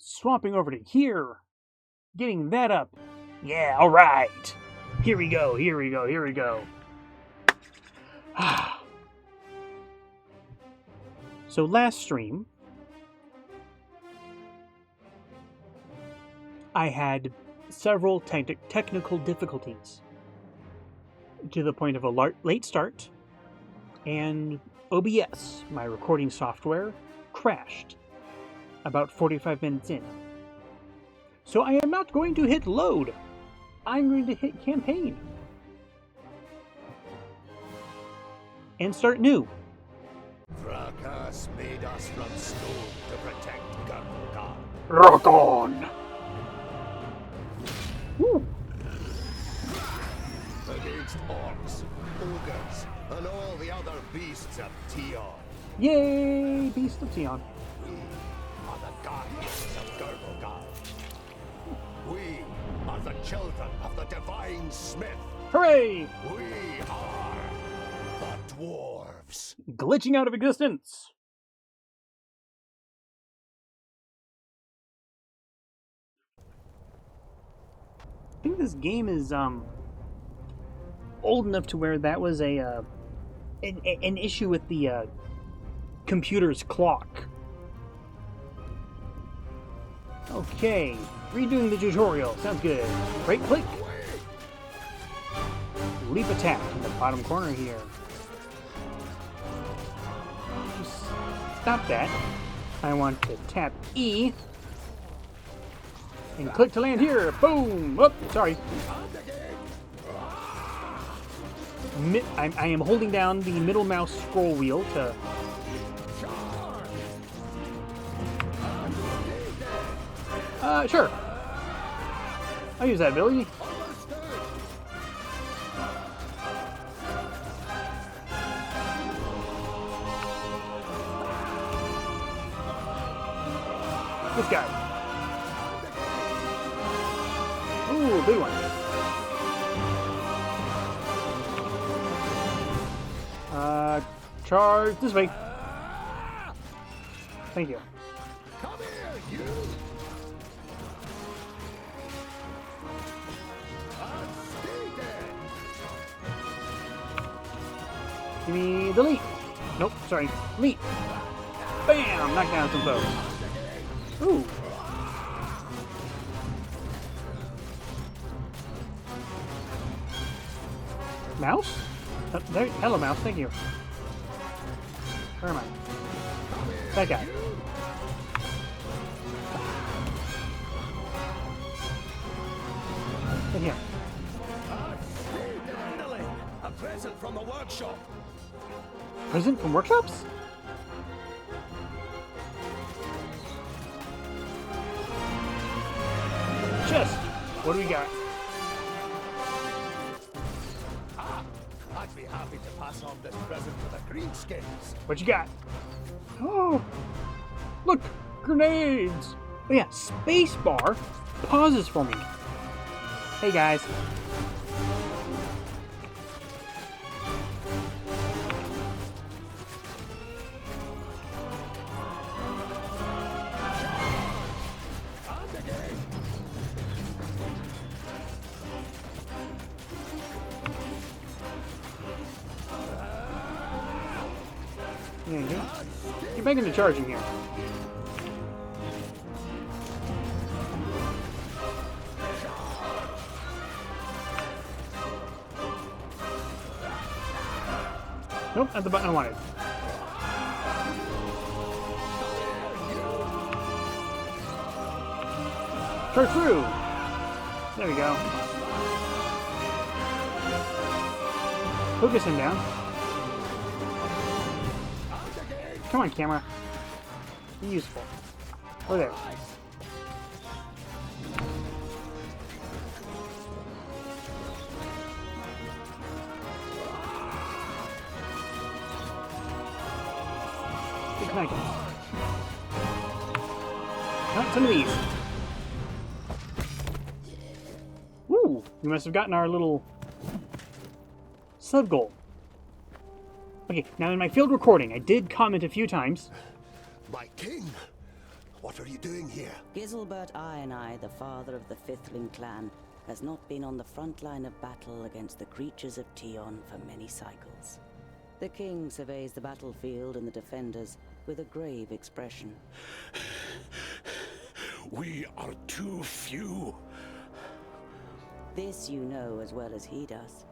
swapping over to here, getting that up. Yeah, all right. Here we go, here we go, here we go. So last stream, I had several technical difficulties to the point of a late start, and OBS, my recording software, crashed about 45 minutes in. So I am not going to hit load. I'm going to hit campaign. And start new. Fracas made us from stone to protect Gargogan. Rock on! Woo. Against orcs, ogres, and all the other beasts of Tion. Yay, Beast of Tion. We are the guardians of Gargogan. We are the children of the divine smith. Hooray! We are the dwarves. Glitching out of existence. I think this game is old enough to where that was an issue with the computer's clock. Okay, redoing the tutorial. Sounds good. Right click. Leap attack in the bottom corner here. Just stop that. I want to tap E and click to land here. Boom! Oh, sorry. I am holding down the middle mouse scroll wheel to... sure. I'll use that ability. This guy. Ooh, big one. Charge this way. Thank you. Come here, you. Give me the leap. Nope, sorry. Leap. Bam! Knock down some foes. Ooh. Mouse? There, hello, mouse. Thank you. Where am I? That guy. In here. A present from the workshop. Present from workshops? Chest. What do we got? I'd be happy to pass on this present to the greenskins. What you got? Oh, look, grenades. Oh yeah, spacebar pauses for me. Hey guys. Get back into charging here. Nope, that's the button I wanted. Charge through! There we go. Focus him down. Come on, camera. Be useful. Over there. Ignite it. Not some of these. Woo! We must have gotten our little sub goal. Okay, now in my field recording, I did comment a few times. My king, What are you doing here? Giselbert I, the father of the Fifthling clan, has not been on the front line of battle against the creatures of Tion for many cycles. The king surveys the battlefield and the defenders with a grave expression. We are too few. This you know as well as he does.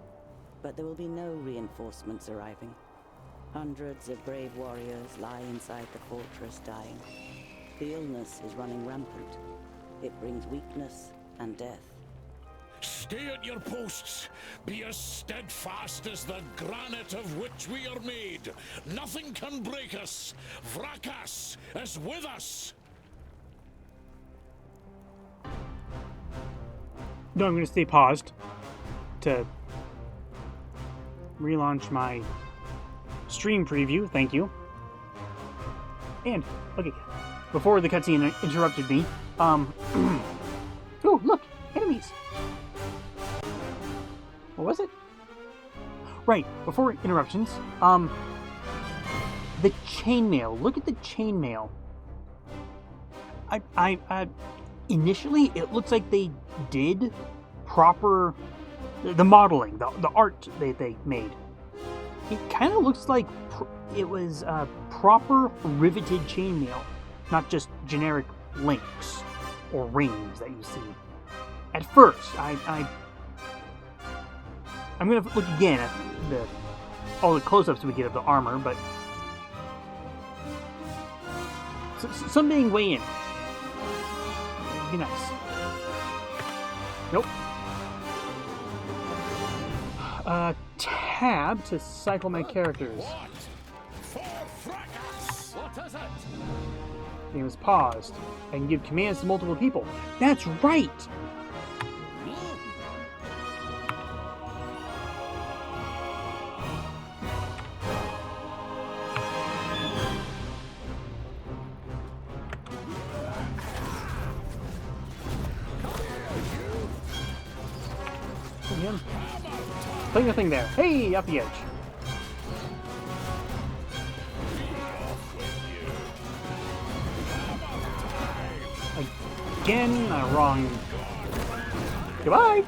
But there will be no reinforcements arriving. Hundreds of brave warriors lie inside the fortress dying. The illness is running rampant. It brings weakness and death. Stay at your posts. Be as steadfast as the granite of which we are made. Nothing can break us. Vrakas is with us. No, I'm going to stay paused to relaunch my stream preview. Thank you. And, okay, before the cutscene interrupted me, oh, look, enemies. What was it? Right, before interruptions, the chainmail. Look at the chainmail. I initially, it looks like they did proper, the modeling, the art that they made. It kind of looks like it was proper riveted chainmail, not just generic links or rings that you see. At first, I'm going to look again at all the close-ups we get of the armor, but some being way in. It'd be nice. Nope. Tab to cycle my characters. What is it? Game is paused. I can give commands to multiple people. That's right! Putting a thing there. Hey, up the edge. Again, wrong. Goodbye.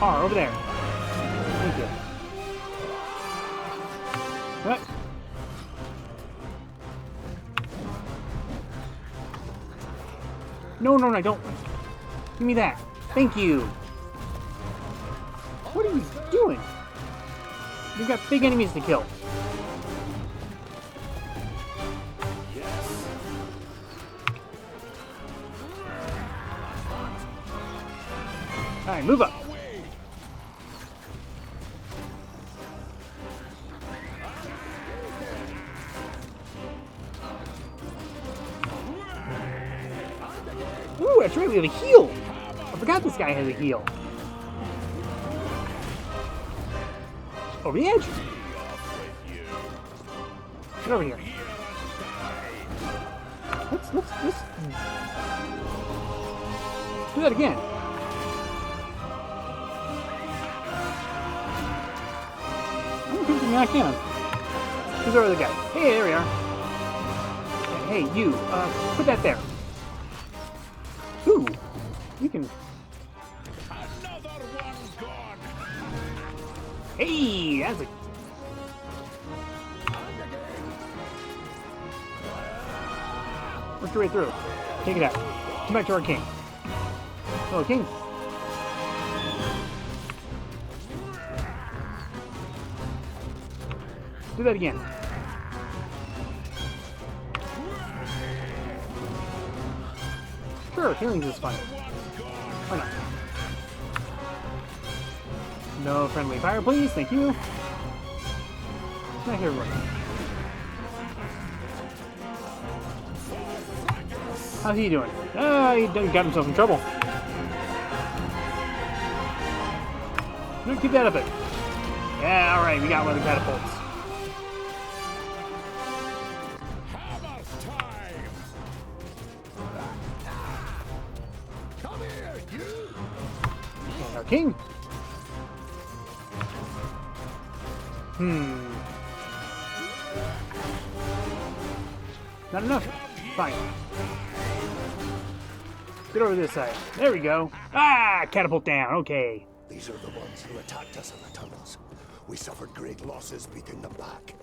R over there. Thank you. What? No, I don't. Give me that. Thank you. What are you doing? You've got big enemies to kill. Alright, move up. Ooh, that's right, we have a heal! I forgot this guy has a heal. Over the edge! Get over here. Let's do that again. I'm gonna keep them knocked down. Who's our other guy? Hey, there we are. Hey, you, put that there. Ooh, you can. Another one gone. Hey, that's a. Work your way through. Take it out. Come back to our king. Hello, king. Do that again. Sure, healing is fine. Why not? No friendly fire, please. Thank you. Smack everyone. How's he doing? He done got himself in trouble. No, keep that up there. Yeah, alright, we got one of the catapults. King. Not enough. Fine. Get over this side. There we go. Ah, catapult down. Okay. These are the ones who attacked us in the tunnels. We suffered great losses beating them back.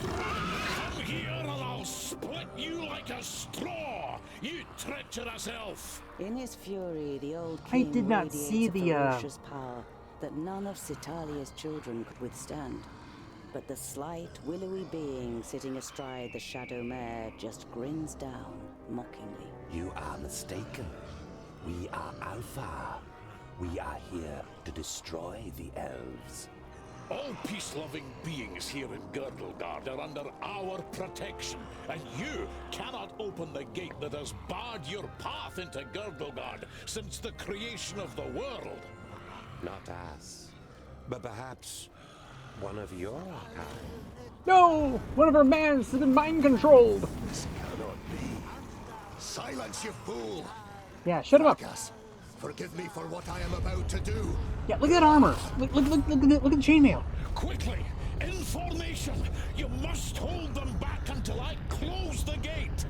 Come here and I'll split you like a straw, you treacherous elf! In his fury, the old I king did not radiates see a the, ferocious power that none of Citalia's children could withstand. But the slight, willowy being sitting astride the shadow mare just grins down mockingly. You are mistaken. We are Alpha. We are here to destroy the elves. All peace-loving beings here in Girdlegard are under our protection, and you cannot open the gate that has barred your path into Girdlegard since the creation of the world. Not us, but perhaps one of your kind. No! One of our mans has been mind controlled! This cannot be. Silence, you fool! Yeah, shut him up. Gus, forgive me for what I am about to do. Yeah, look at that armor. Look at the chainmail. Quickly, in formation! You must hold them back until I close the gate!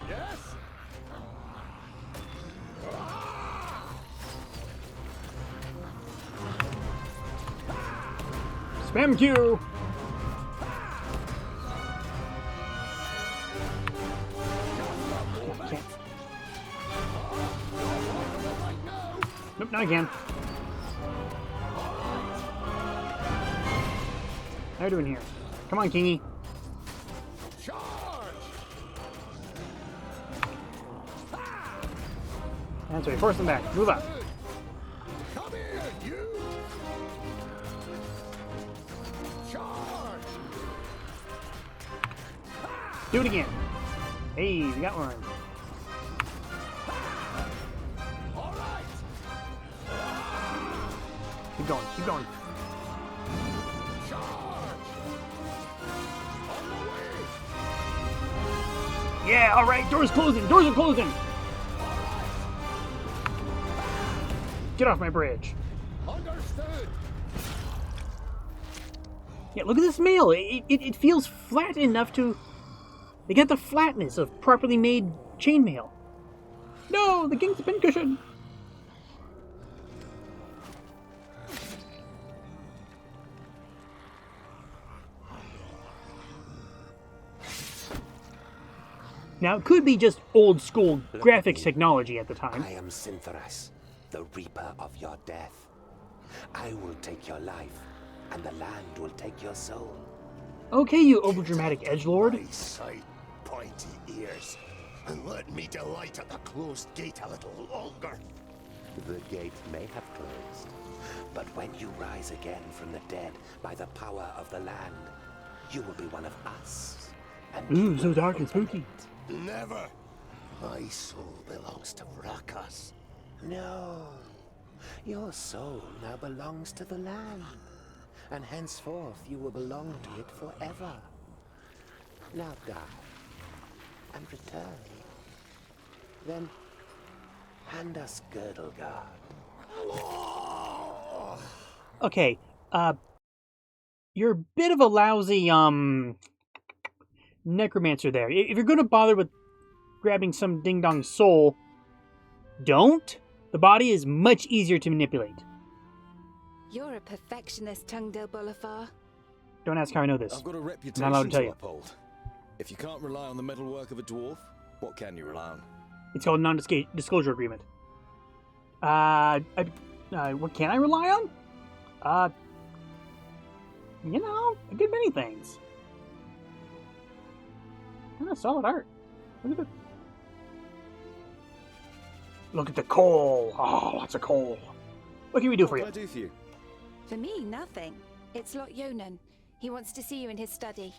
Yes? Spam Q! Can't. Nope, not again. How are you doing here? Come on, Kingy. Charge! That's right, force them back. Move up. Come here, you! Charge! Do it again. Hey, we got one. All right! Keep going, keep going. Charge! On the way! Yeah, alright, doors closing, doors are closing! Get off my bridge. Understood! Yeah, look at this mail. It feels flat enough to... They get the flatness of properly made chainmail. No, the king's pincushion. Now, it could be just old school graphics technology at the time. I am Syntheras, the reaper of your death. I will take your life, and the land will take your soul. Okay, you overdramatic edgelord. My sight, pointy ears, and let me delight at the closed gate a little longer. The gate may have closed, but when you rise again from the dead by the power of the land, you will be one of us. And you Ooh, so will dark and open spooky. it. Never! My soul belongs to Vrakas. No, your soul now belongs to the land, and henceforth you will belong to it forever. Now die, and return. Then hand us Girdlegard. Okay, you're a bit of a lousy, necromancer there. If you're gonna bother with grabbing some ding-dong soul, don't. The body is much easier to manipulate. You're a perfectionist, Tungdil Bolafar. Don't ask how I know this. I've got a I'm reputation not allowed to tell you. uphold. If you can't rely on the metalwork of a dwarf, what can you rely on? It's called a non-disclosure agreement. What can I rely on? You know, a good many things. And that's solid art. Look at the coal. Oh, lots of coal. What can we do for What you? can I do for you? For me, nothing. It's Lot Yonan. He wants to see you in his study.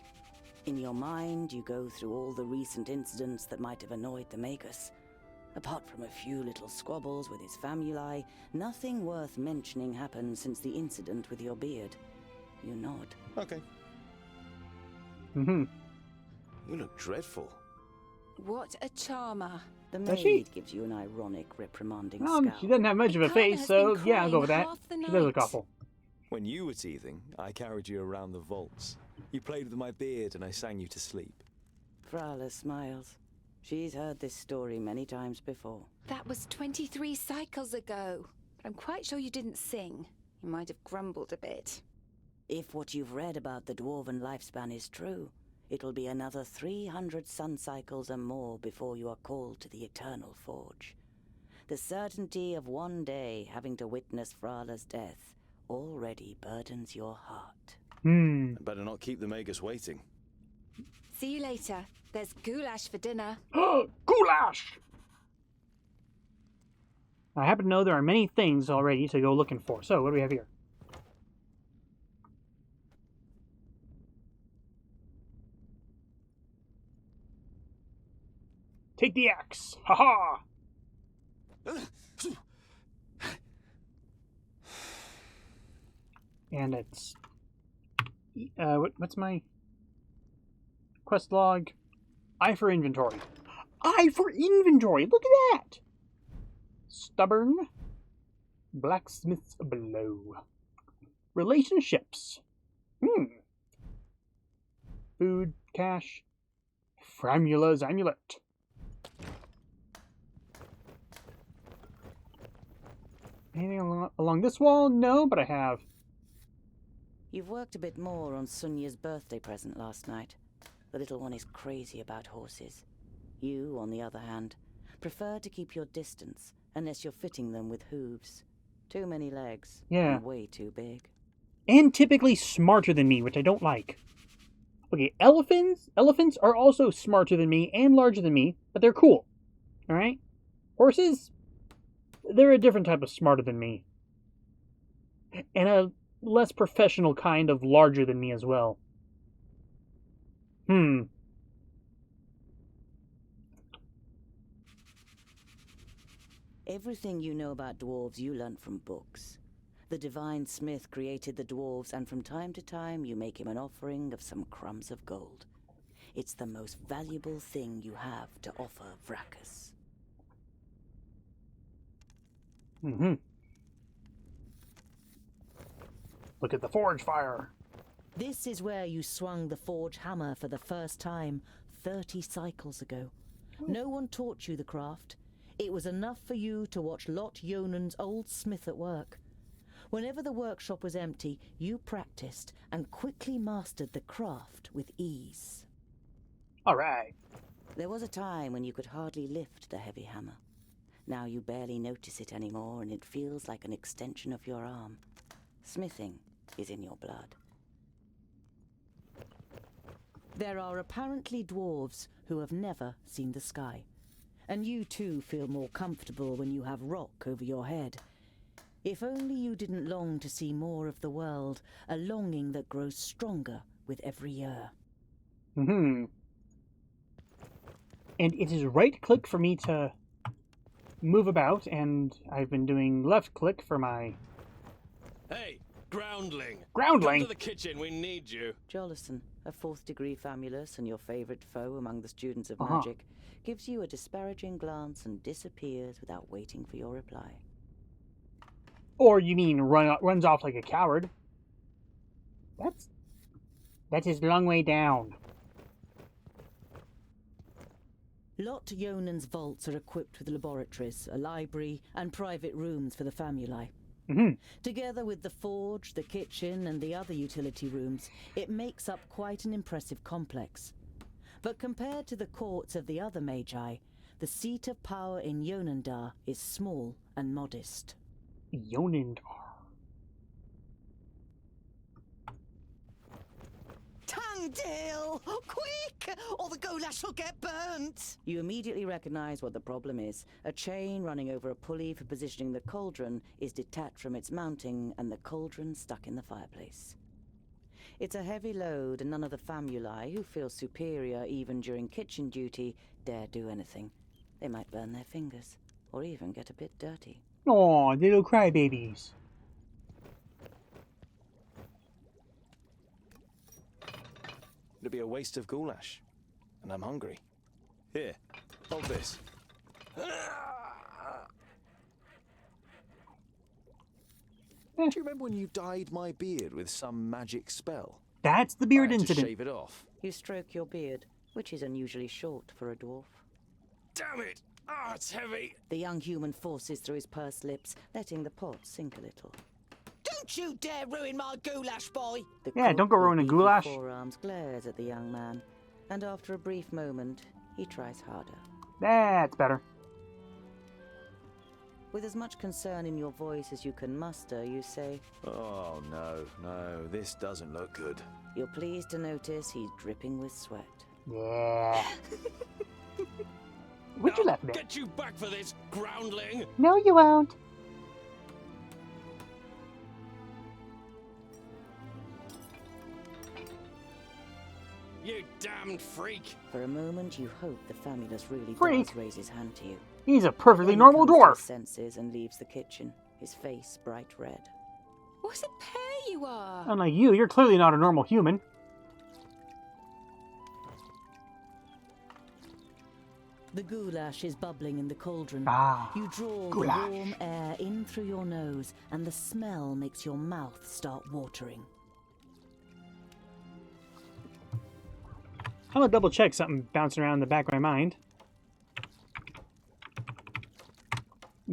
In your mind, you go through all the recent incidents that might have annoyed the Magus. Apart from a few little squabbles with his famuli, nothing worth mentioning happened since the incident with your beard. You nod. Okay. Mm-hmm. You look dreadful. What a charmer. The Does she? maid gives you an ironic, reprimanding scowl. She doesn't have much of a Ikana face, has so been yeah, I'll go with crying that. half the She does look night. awful. When you were teething, I carried you around the vaults. You played with my beard and I sang you to sleep. Frala smiles. She's heard this story many times before. That was 23 cycles ago. But I'm quite sure you didn't sing. You might have grumbled a bit. If what you've read about the dwarven lifespan is true, it will be another 300 sun cycles and more before you are called to the Eternal Forge. The certainty of one day having to witness Frala's death already burdens your heart. I'd better not keep the Magus waiting. See you later. There's goulash for dinner. Goulash! I happen to know there are many things already to go looking for. So, what do we have here? Take the axe! Ha-ha! And it's... what's my... quest log? I for inventory. I for inventory! Look at that! Stubborn. Blacksmith's blow. Relationships. Food, cash. Framula's amulet. Anything along this wall? No, but I have. You've worked a bit more on Sunya's birthday present last night. The little one is crazy about horses. You, on the other hand, prefer to keep your distance unless you're fitting them with hooves. Too many legs. Yeah. And way too big. And typically smarter than me, which I don't like. Okay, elephants are also smarter than me and larger than me, but they're cool. Alright? Horses, they're a different type of smarter than me. And a less professional kind of larger than me as well. Everything you know about dwarves you learnt from books. The divine smith created the dwarves, and from time to time you make him an offering of some crumbs of gold. It's the most valuable thing you have to offer Vracus. Look at the forge fire. This is where you swung the forge hammer for the first time 30 cycles ago. No one taught you the craft. It was enough for you to watch Lot Yonan's old smith at work. Whenever the workshop was empty, you practiced and quickly mastered the craft with ease. Alright. There was a time when you could hardly lift the heavy hammer. Now you barely notice it anymore, and it feels like an extension of your arm. Smithing is in your blood. There are apparently dwarves who have never seen the sky. And you too feel more comfortable when you have rock over your head. If only you didn't long to see more of the world, a longing that grows stronger with every year. And it is right click for me to move about, and I've been doing left click for my... Hey, groundling! Groundling? Come to the kitchen, we need you. Jolison, a 4th degree famulus and your favorite foe among the students of magic, gives you a disparaging glance and disappears without waiting for your reply. Or you mean runs off like a coward? That's his long way down. Lot Yonan's vaults are equipped with laboratories, a library, and private rooms for the famuli. Together with the forge, the kitchen, and the other utility rooms, it makes up quite an impressive complex. But compared to the courts of the other magi, the seat of power in Yonandar is small and modest. Yonandar. Tangdale! Quick! Or the goulash will get burnt! You immediately recognize what the problem is. A chain running over a pulley for positioning the cauldron is detached from its mounting, and the cauldron stuck in the fireplace. It's a heavy load, and none of the famuli, who feel superior even during kitchen duty, dare do anything. They might burn their fingers, or even get a bit dirty. Aw, little crybabies. It'd be a waste of goulash. And I'm hungry. Here, hold this. Do you remember when you dyed my beard with some magic spell? That's the I beard had to incident. shave it off. You stroke your beard, which is unusually short for a dwarf. Damn it! Ah, it's heavy. The young human forces through his pursed lips, letting the pot sink a little. Don't you dare ruin my goulash, boy! The Yeah, cook don't go with ruining beefy goulash. forearms glares at the young man, and after a brief moment, he tries harder. That's better. With as much concern in your voice as you can muster, you say, Oh, no, this doesn't look good. you're pleased to notice he's dripping with sweat. Yeah. Would you laugh at? Get you back for this, groundling! No, you won't. You damned freak! For a moment, you hope the famulus really Freak. does raise his hand to you. He's a perfectly Then he normal comes to his dwarf. senses and leaves the kitchen, his face bright red. What a pair you are! Unlike you, you're clearly not a normal human. The goulash is bubbling in the cauldron. Ah, You draw goulash. the warm air in through your nose, and the smell makes your mouth start watering. I'm gonna double check something bouncing around in the back of my mind.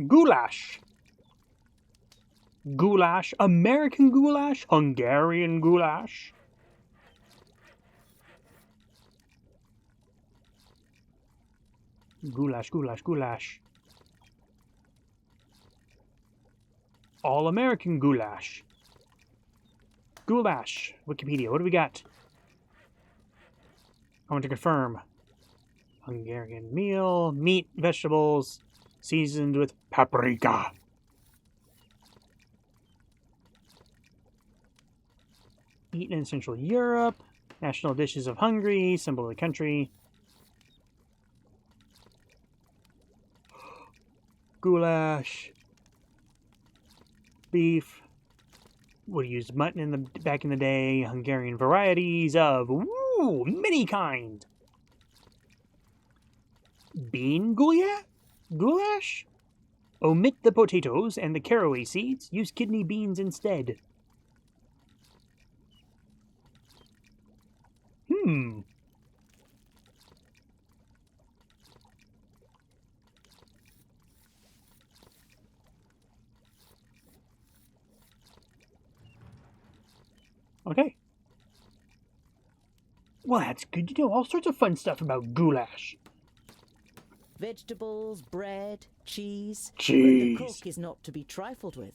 Goulash. Goulash. American goulash. Hungarian goulash. Goulash, goulash, goulash. All American goulash. Goulash. Wikipedia. What do we got? I want to confirm. Hungarian meal, meat, vegetables, seasoned with paprika. Eaten in Central Europe. National dishes of Hungary, symbol of the country. Goulash. Beef. Would use mutton in the back in the day. Hungarian varieties of many kind. Bean goulash? Omit the potatoes and the caraway seeds. Use kidney beans instead. Okay. Well, that's good to know. All sorts of fun stuff about goulash. Vegetables, bread, cheese. Cheese. But the cook is not to be trifled with.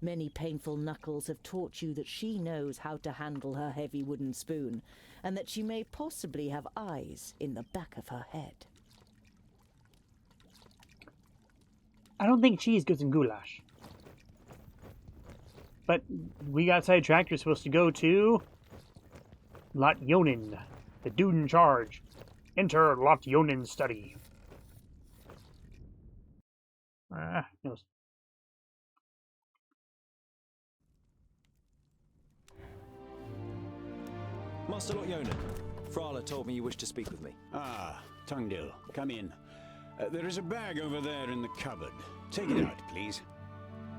Many painful knuckles have taught you that she knows how to handle her heavy wooden spoon, and that she may possibly have eyes in the back of her head. I don't think cheese goes in goulash. But we got sidetracked. We're supposed to go to Lot Yonin, the dude in charge. Enter Lot Yonin's study. No. Master Lot Yonan, Frala told me you wished to speak with me. Ah, Tungdil, come in. There is a bag over there in the cupboard. Take it out, please.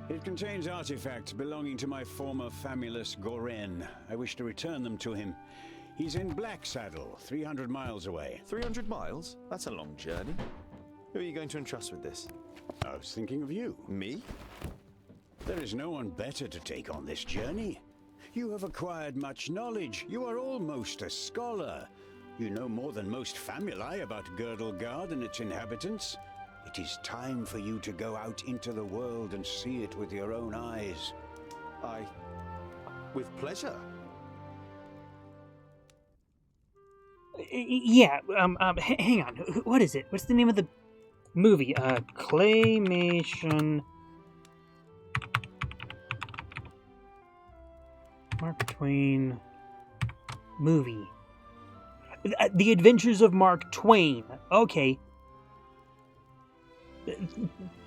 It contains artifacts belonging to my former famulus Goren. I wish to return them to him. He's in Black Saddle, 300 miles away. 300 miles? That's a long journey. Who are you going to entrust with this? I was thinking of you. Me? There is no one better to take on this journey. You have acquired much knowledge. You are almost a scholar. You know more than most famuli about Girdlegard and its inhabitants. It is time for you to go out into the world and see it with your own eyes. With pleasure. Yeah, hang on. What is it? What's the name of the movie? Claymation. Mark Twain movie. The Adventures of Mark Twain. Okay.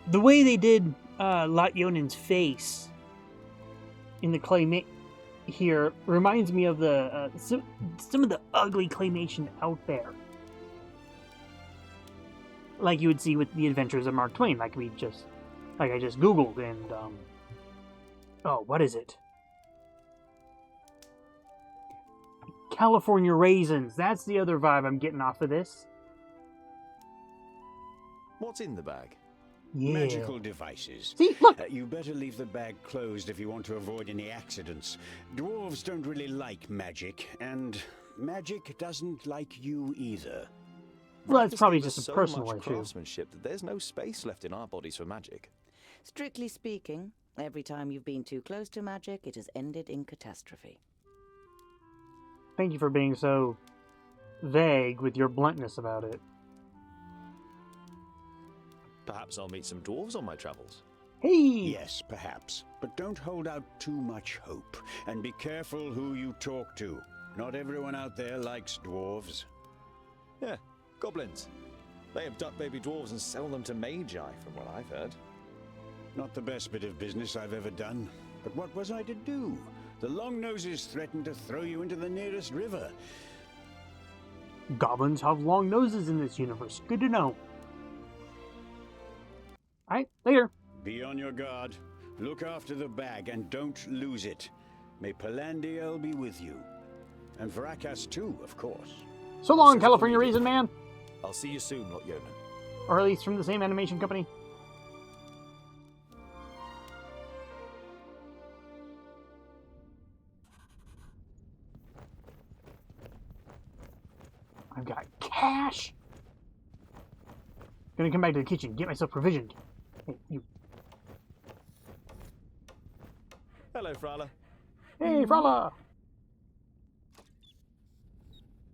The way they did Lot Yonin's face in the clay here reminds me of the some of the ugly claymation out there. like you would see with the Adventures of Mark Twain, like I just Googled, and oh, what is it? California raisins. That's the other vibe I'm getting off of this. What's in the bag? Yeah. Magical devices. See, look. You better leave the bag closed if you want to avoid any accidents. Dwarves don't really like magic, and magic doesn't like you either. Well, that's Just probably gave us just a so personal much issue. craftsmanship that there's no space left in our bodies for magic. Strictly speaking, every time you've been too close to magic, it has ended in catastrophe. Thank you for being so vague with your bluntness about it. Perhaps I'll meet some dwarves on my travels. Hey! Yes, perhaps. But don't hold out too much hope. And be careful who you talk to. Not everyone out there likes dwarves. Yeah, goblins. They abduct baby dwarves and sell them to magi, from what I've heard. Not the best bit of business I've ever done. But what was I to do? The Longnoses threatened to throw you into the nearest river. Goblins have long noses in this universe. Good to know. Alright, later. Be on your guard. Look after the bag and don't lose it. May Palandiel be with you. And Vrakas too, of course. So long, California Raisin Man! I'll see you soon, Lot Yeoman. Or at least from the same animation company. I've got cash! Gonna come back to the kitchen, get myself provisioned. Hey, you. Hello, Frala. Hey, Frala!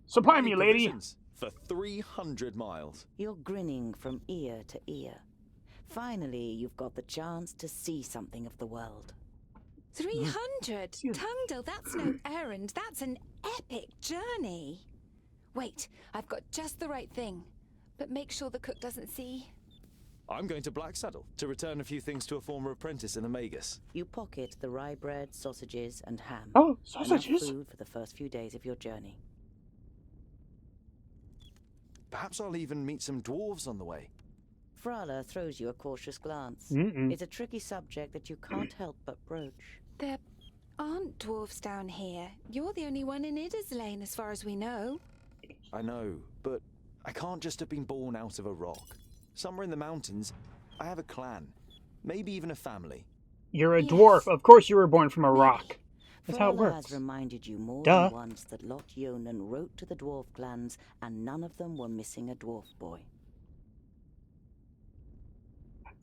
Supply me, lady! Provisions for 300 miles. You're grinning from ear to ear. Finally, you've got the chance to see something of the world. 300? Tungdil, that's no errand. That's an epic journey. Wait, I've got just the right thing. But make sure the cook doesn't see. I'm going to Blacksaddle to return a few things to a former apprentice in the Magus. You pocket the rye bread, sausages, and ham. Oh, Enough sausages? food for the first few days of your journey. Perhaps I'll even meet some dwarves on the way. Frala throws you a cautious glance. Mm-mm. It's a tricky subject that you can't help but broach. There aren't dwarves down here. You're the only one in Ida's Lane, as far as we know. I know, but I can't just have been born out of a rock. Somewhere in the mountains, I have a clan. Maybe even a family. You're a Yes. dwarf. Of course you were born from a rock. That's how it Frala works. has reminded you more Duh. than once that Lot Yonan wrote to the dwarf clans, and none of them were missing a dwarf boy.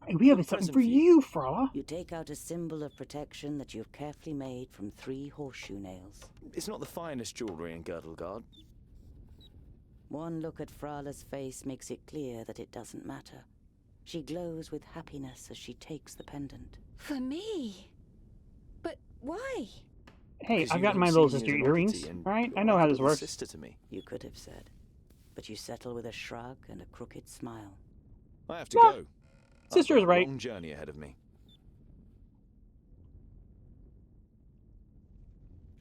Hey, we have Good something present for for you. you, Frala. You take out a symbol of protection that you've carefully made from 3 horseshoe nails. It's not the finest jewellery in Girdlegard. One look at Frala's face makes it clear that it doesn't matter. She glows with happiness as she takes the pendant. For me? But why? Hey, Because I've you got don't my see little me as sister an earrings. oddity, and Alright, you're I know like how a this little works. sister to me. You could have said, but you settle with a shrug and a crooked smile. I have to Yeah, go. sister's I've got a right. long journey ahead of me.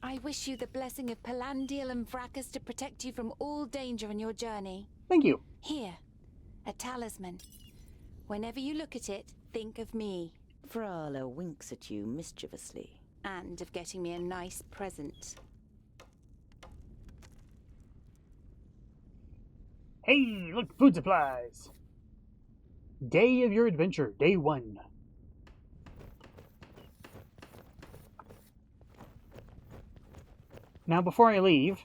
I wish you the blessing of Palandiel and Vrakas to protect you from all danger on your journey. Thank you. Here, a talisman. Whenever you look at it, think of me. Frala winks at you mischievously. And of getting me a nice present. Hey, look, food supplies. Day of your adventure, day 1. Now, before I leave,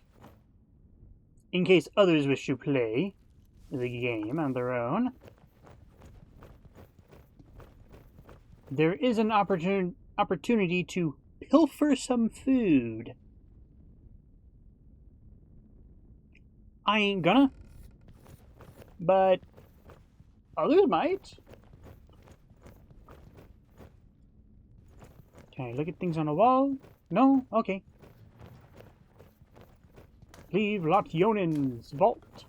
in case others wish to play the game on their own, there is an opportunity to pilfer some food. I ain't gonna, but others might. Can I look at things on a wall? No? Okay. Leave Lot Yonan's vault.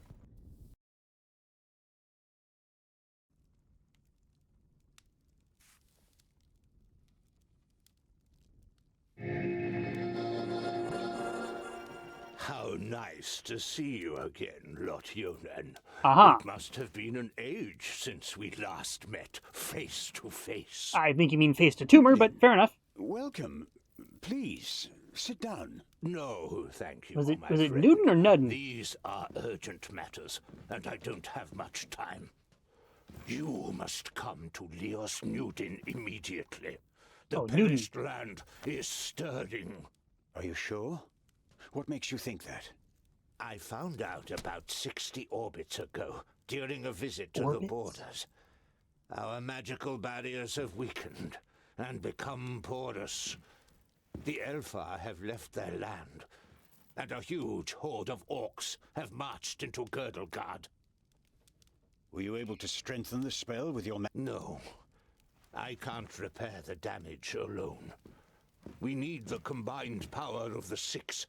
How Nice to see you again, Lotyonen. Aha. It must have been an age since we last met face to face. I think you mean face to tumor, but fair enough. Welcome. Please, sit down. No, thank you, Was it my was it friend. Newton or Nudden? These are urgent matters, and I don't have much time. You must come to Leos Newton immediately. The perished land is stirring. Are you sure? What makes you think that? I found out about 60 orbits ago, during a visit to the borders. Our magical barriers have weakened and become porous. The Elfar have left their land, and a huge horde of orcs have marched into Girdlegard. Were you able to strengthen the spell with your No. I can't repair the damage alone. We need the combined power of the 6.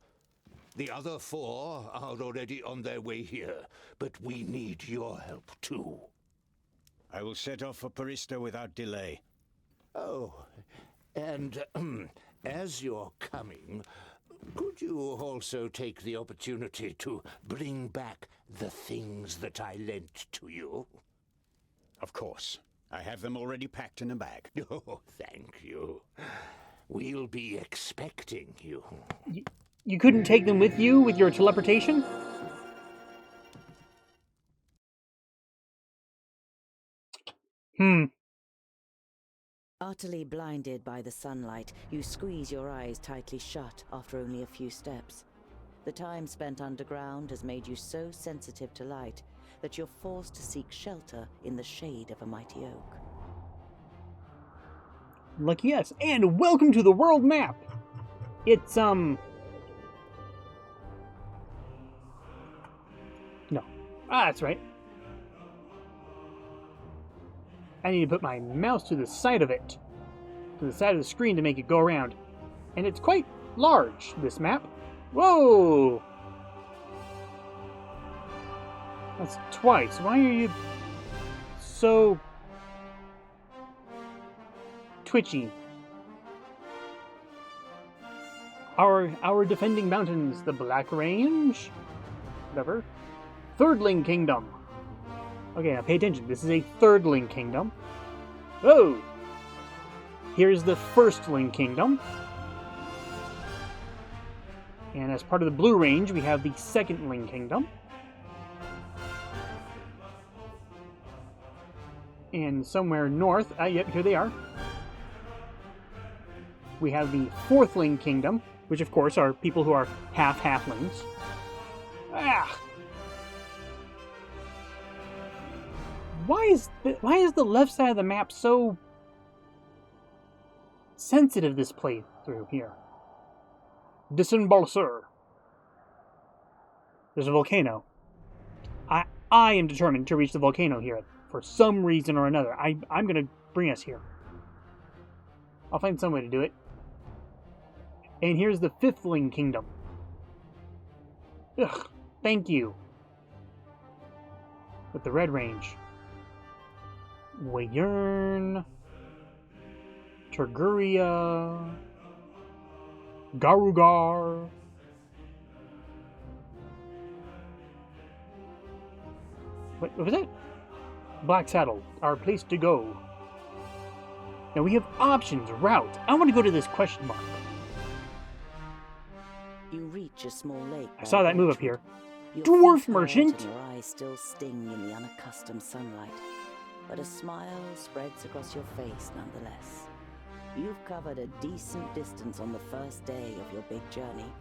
The other 4 are already on their way here, but we need your help too. I will set off for Parista without delay. Oh, and as you're coming, could you also take the opportunity to bring back the things that I lent to you? Of course. I have them already packed in a bag. Oh, thank you. We'll be expecting you. You couldn't take them with you with your teleportation? Utterly blinded by the sunlight, you squeeze your eyes tightly shut after only a few steps. The time spent underground has made you so sensitive to light that you're forced to seek shelter in the shade of a mighty oak. Lucky yes. And welcome to the world map! It's, No. That's right. I need to put my mouse to the side of it. To the side of the screen to make it go around. And it's quite large, this map. Whoa! That's twice. Why are you so twitchy? Our defending mountains, the Black Range? Whatever. Thirdling Kingdom. Okay, now pay attention. This is a Thirdling Kingdom. Oh! Here's the Firstling Kingdom. And as part of the Blue Range, we have the Secondling Kingdom. And somewhere north, yep, here they are. We have the Fourthling Kingdom, which of course are people who are half-halflings. Ah! Why is the left side of the map so sensitive this playthrough here? Disembalser. There's a volcano. I am determined to reach the volcano here for some reason or another. I'm gonna bring us here. I'll find some way to do it. And here's the Fifthling Kingdom. Ugh, thank you. With the Red Range. Wayern, Terguria, Garugar. What was that? Black Saddle, our place to go. Now we have options, route. I want to go to this question mark. You reach a small lake. I saw that move up here. Your Dwarf feet hurt merchant! and your eyes still sting in the unaccustomed sunlight, but a smile spreads across your face nonetheless. You've covered a decent distance on the first day of your big journey.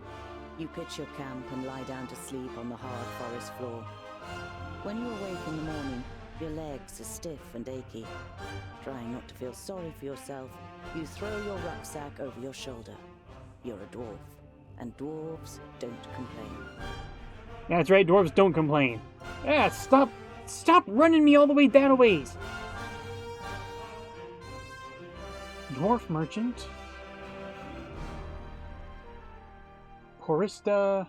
You pitch your camp and lie down to sleep on the hard forest floor. When you awake in the morning, your legs are stiff and achy. Trying not to feel sorry for yourself, you throw your rucksack over your shoulder. You're a dwarf, and dwarves don't complain. That's right, dwarves don't complain. Yeah, stop running me all the way that a ways. Dwarf merchant. Porista.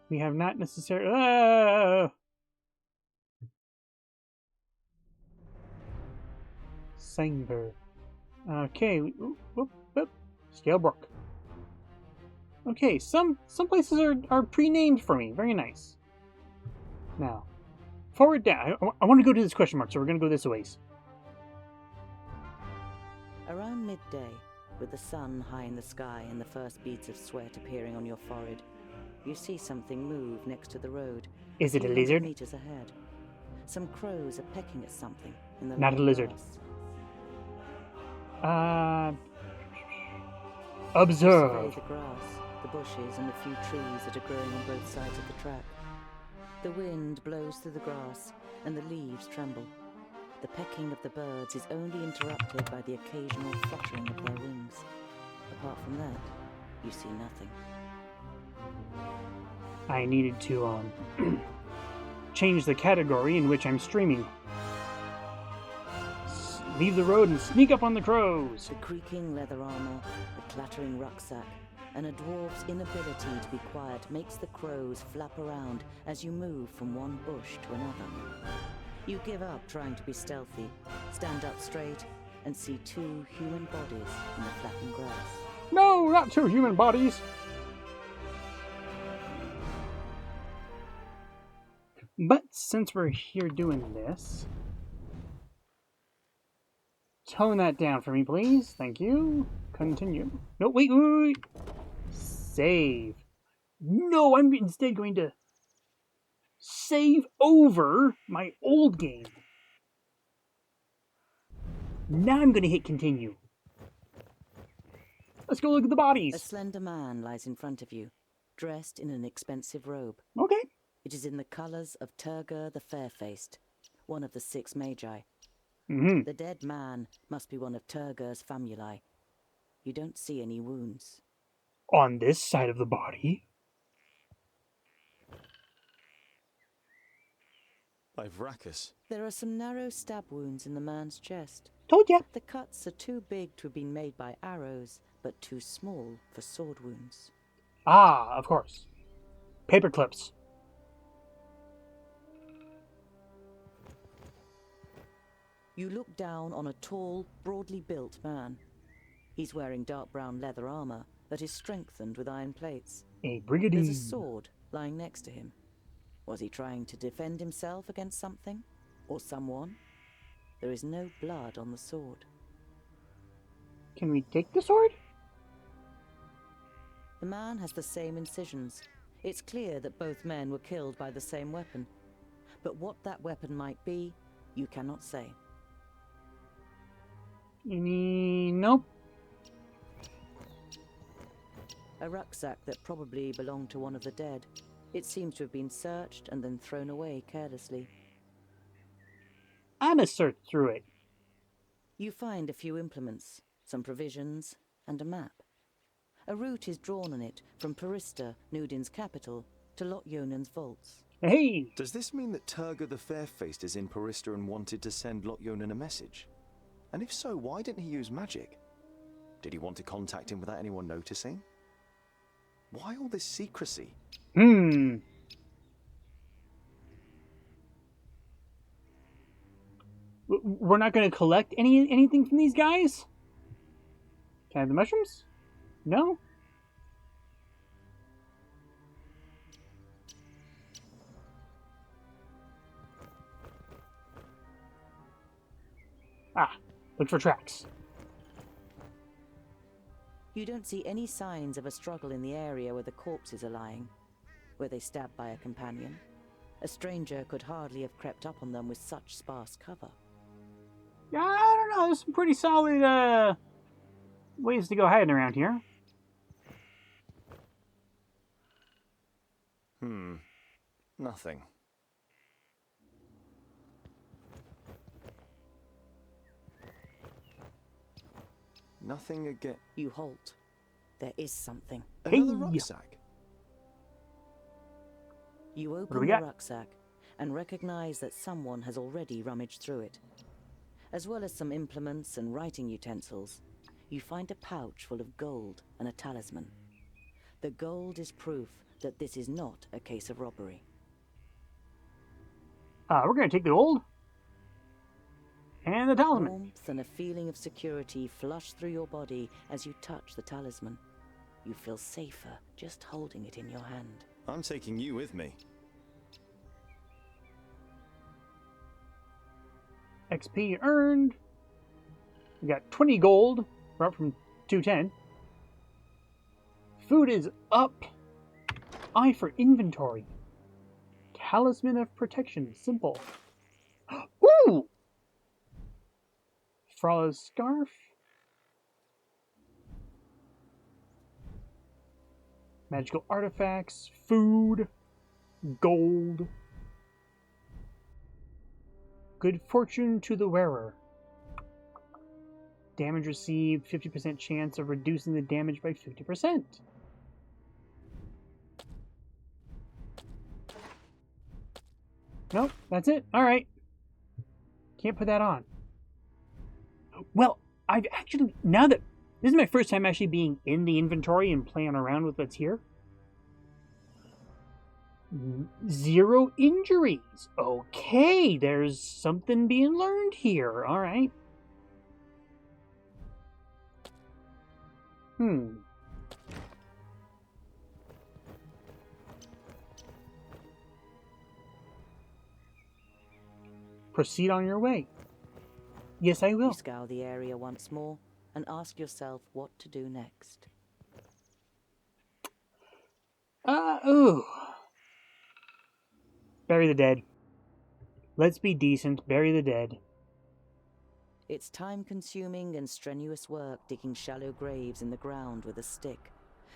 We have not necessarily... Sangber. Okay. Whoop. Scalebrook. Okay, some places are pre-named for me. Very nice. Now, forward down. I want to go to this question mark, so we're going to go this ways. Around midday, with the sun high in the sky and the first beads of sweat appearing on your forehead, you see something move next to the road. Is it a 200 lizard? meters ahead. Some crows are pecking at something in the Not a long lizard. grass. Observe. You survey the grass, the bushes, and the few trees that are growing on both sides of the track. The wind blows through the grass, and the leaves tremble. The pecking of the birds is only interrupted by the occasional fluttering of their wings. Apart from that, you see nothing. I needed to change the category in which I'm streaming. Leave the road and sneak up on the crows. The creaking leather armor, the clattering rucksack, and a dwarf's inability to be quiet makes the crows flap around as you move from one bush to another. You give up trying to be stealthy, stand up straight, and see 2 human bodies in the flapping grass. No, not 2 human bodies. But since we're here doing this, tone that down for me, please. Thank you. Continue. No, wait. Save. No, I'm instead going to save over my old game. Now I'm going to hit continue. Let's go look at the bodies. A slender man lies in front of you, dressed in an expensive robe. Okay. It is in the colors of Turgur the Fair-Faced, one of the 6 magi. Mm-hmm. The dead man must be one of Turgur's famuli. You don't see any wounds. On this side of the body? By Vracus. There are some narrow stab wounds in the man's chest. Told ya. The cuts are too big to have been made by arrows, but too small for sword wounds. Ah, of course. Paper clips. You look down on a tall, broadly built man. He's wearing dark brown leather armor that is strengthened with iron plates. A brigadier. There's a sword lying next to him. Was he trying to defend himself against something? Or someone? There is no blood on the sword. Can we take the sword? The man has the same incisions. It's clear that both men were killed by the same weapon. But what that weapon might be, you cannot say. Nope. A rucksack that probably belonged to one of the dead. It seems to have been searched and then thrown away carelessly. I'm a search through it. You find a few implements, some provisions, and a map. A route is drawn on it from Parista, Nudin's capital, to Lot-Yonan's vaults. Hey! Does this mean that Turgur the Fair-Faced is in Parista and wanted to send Lot-Yonan a message? And if so, why didn't he use magic? Did he want to contact him without anyone noticing? Why all this secrecy? We're not going to collect anything from these guys? Can I have the mushrooms? No? Ah, look for tracks. You don't see any signs of a struggle in the area where the corpses are lying. Were they stabbed by a companion? A stranger could hardly have crept up on them with such sparse cover. Yeah, I don't know. There's some pretty solid ways to go hiding around here. Nothing. Nothing again. You halt. There is something. Another rucksack. You open the rucksack and recognize that someone has already rummaged through it. As well as some implements and writing utensils, you find a pouch full of gold and a talisman. The gold is proof that this is not a case of robbery. We're going to take the gold. And the talisman. Warmth and a feeling of security flush through your body as you touch the talisman. You feel safer just holding it in your hand. I'm taking you with me. XP earned. We got 20 gold. We're up from 210. Food is up. I for inventory. Talisman of protection. Simple. Ooh! Frala's scarf. Magical artifacts. Food. Gold. Good fortune to the wearer. Damage received, 50% chance of reducing the damage by 50%. Nope, that's it. Alright. Can't put that on. Well, I've actually, now that, this is my first time actually being in the inventory and playing around with what's here. 0 injuries. Okay, there's something being learned here. Alright. Proceed on your way. Yes, I will. You scour the area once more and ask yourself what to do next. Ooh. Bury the dead. Let's be decent. Bury the dead. It's time-consuming and strenuous work digging shallow graves in the ground with a stick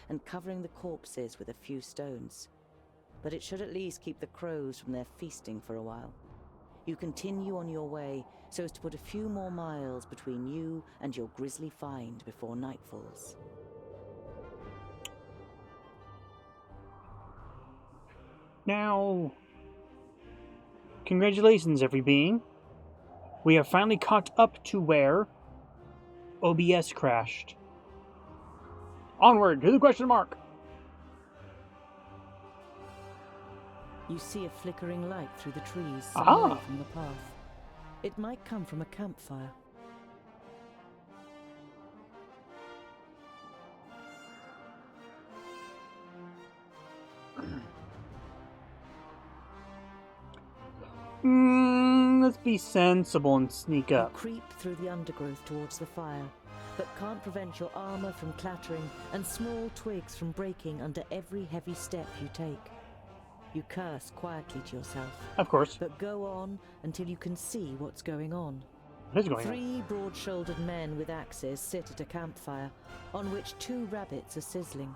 and covering the corpses with a few stones. But it should at least keep the crows from their feasting for a while. You continue on your way so as to put a few more miles between you and your grisly find before night falls. Now, congratulations, every being. We have finally caught up to where OBS crashed. Onward to the question mark. You see a flickering light through the trees some Ah. way from the path. It might come from a campfire. Let's be sensible and sneak You up. creep through the undergrowth towards the fire, but can't prevent your armor from clattering and small twigs from breaking under every heavy step you take. You curse quietly to yourself, Of course. but go on until you can see what's going on. What is going on? 3 broad-shouldered men with axes sit at a campfire, on which 2 rabbits are sizzling.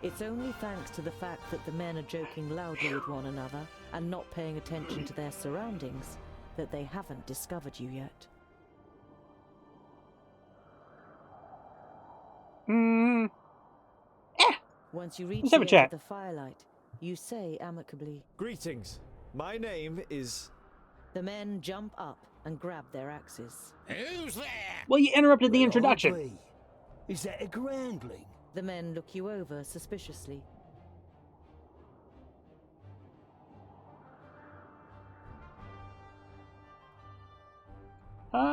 It's only thanks to the fact that the men are joking loudly with one another and not paying attention to their surroundings that they haven't discovered you yet. Once you reach Let's have the a edge chat. of the firelight, you say amicably. Greetings. My name is... The men jump up and grab their axes. Who's there? Well, you interrupted the Well, introduction. I'll be. Is that a groundling? The men look you over suspiciously.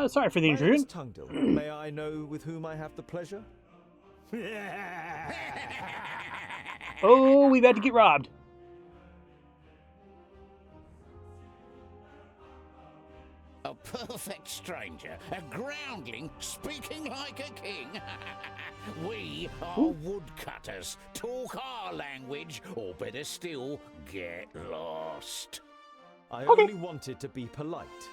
Sorry for the My name is intrusion. Tungdil. May I know with whom I have the pleasure? Oh, we about to get robbed. A perfect stranger, a groundling speaking like a king. We are woodcutters. Talk our language, or better still, get lost. I Okay. only wanted to be polite.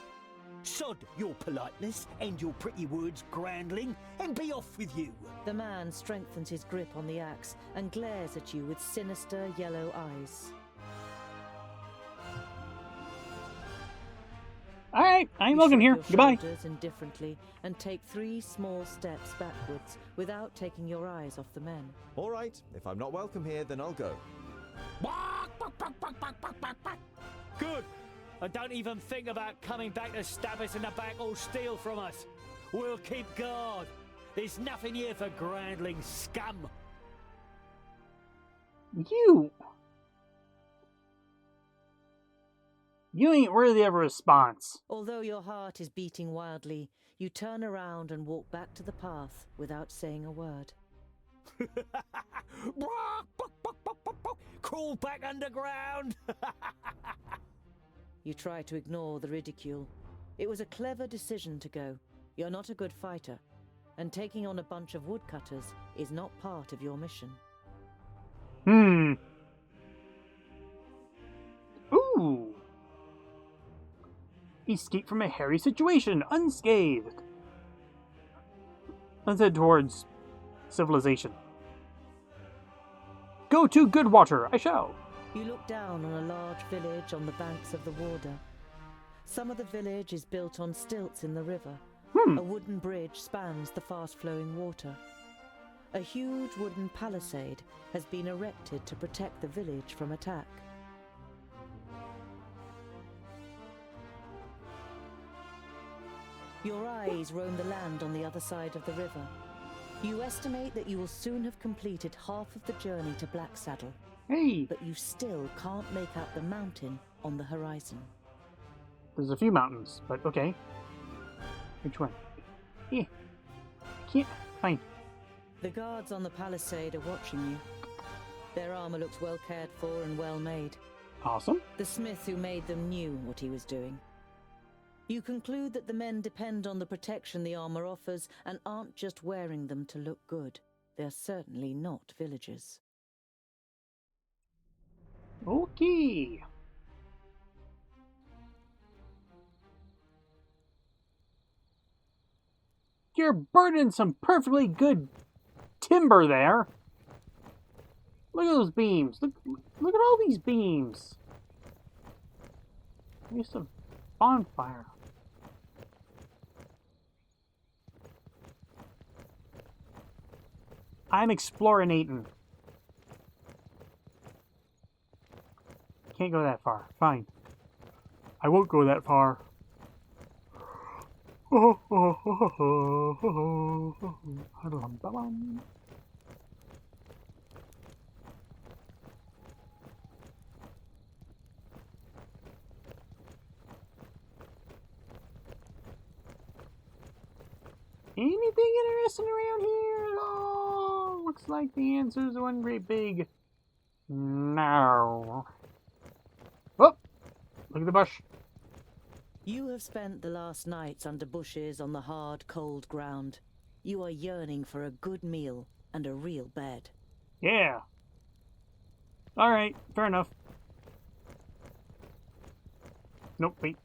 Sod your politeness and your pretty words, groundling, and be off with you. The man strengthens his grip on the axe and glares at you with sinister yellow eyes. Alright, I'm You welcome shrug here. your Goodbye. shoulders indifferently and take 3 small steps backwards without taking your eyes off the men. All right, if I'm not welcome here, then I'll go. Good. And don't even think about coming back to stab us in the back or steal from us. We'll keep guard. There's nothing here for groundling scum. You ain't worthy of a response. Although your heart is beating wildly, you turn around and walk back to the path without saying a word. Crawl back underground. You try to ignore the ridicule. It was a clever decision to go. You're not a good fighter, and taking on a bunch of woodcutters is not part of your mission. Ooh. Escape from a hairy situation, unscathed. Let's head towards civilization. Go to Goodwater, I shall. You look down on a large village on the banks of the Warder. Some of the village is built on stilts in the river. A wooden bridge spans the fast-flowing water. A huge wooden palisade has been erected to protect the village from attack. Your eyes roam the land on the other side of the river. You estimate that you will soon have completed half of the journey to Blacksaddle. Hey! But you still can't make out the mountain on the horizon. There's a few mountains, but okay. Which one? Yeah. Can't find. The guards on the palisade are watching you. Their armor looks well cared for and well made. Awesome. The smith who made them knew what he was doing. You conclude that the men depend on the protection the armor offers and aren't just wearing them to look good. They're certainly not villagers. Okay. You're burning some perfectly good timber there. Look at those beams. Look at all these beams. Here's some bonfire. I'm exploring. Can't go that far. Fine. I won't go that far. Anything interesting around here at all? Looks like the answer is one great big no. Oh! Look at the bush. You have spent the last nights under bushes on the hard, cold ground. You are yearning for a good meal and a real bed. Yeah. Alright, fair enough. Nope, wait.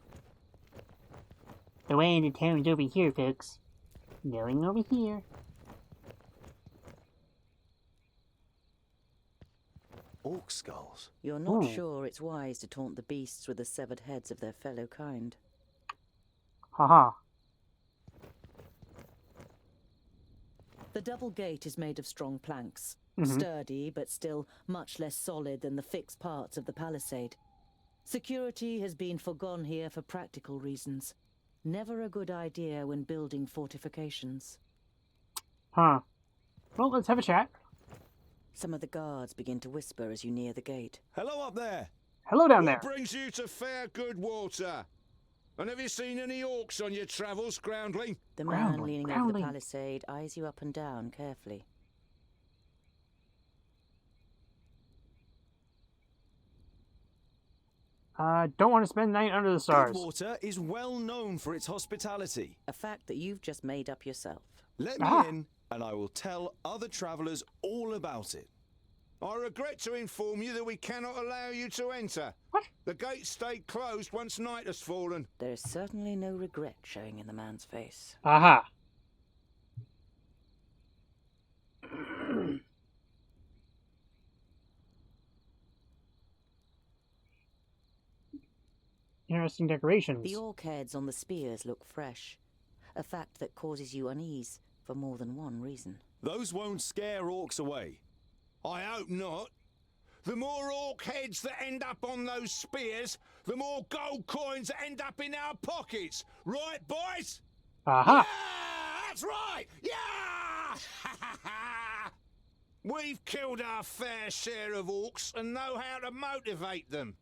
The way into town's over here, folks. Going over here. Orc skulls? You're not sure it's wise to taunt the beasts with the severed heads of their fellow kind. Haha. The double gate is made of strong planks. Sturdy, but still much less solid than the fixed parts of the palisade. Security has been forgone here for practical reasons. Never a good idea when building fortifications. Huh. Well, let's have a chat. Some of the guards begin to whisper as you near the gate. Hello up there! Hello down there. What brings you to fair Goodwater? And have you seen any orcs on your travels, Groundling? The man leaning over the palisade eyes you up and down carefully. Don't want to spend the night under the stars. Goodwater is well known for its hospitality. A fact that you've just made up yourself. Let me in, and I will tell other travellers all about it. I regret to inform you that we cannot allow you to enter. What? The gate stayed closed once night has fallen. There is certainly no regret showing in the man's face. Aha. Interesting decorations. The orc heads on the spears look fresh. A fact that causes you unease for more than one reason. Those won't scare orcs away. I hope not. The more orc heads that end up on those spears, the more gold coins that end up in our pockets. Right, boys? Aha. Yeah, that's right. Yeah! We've killed our fair share of orcs and know how to motivate them.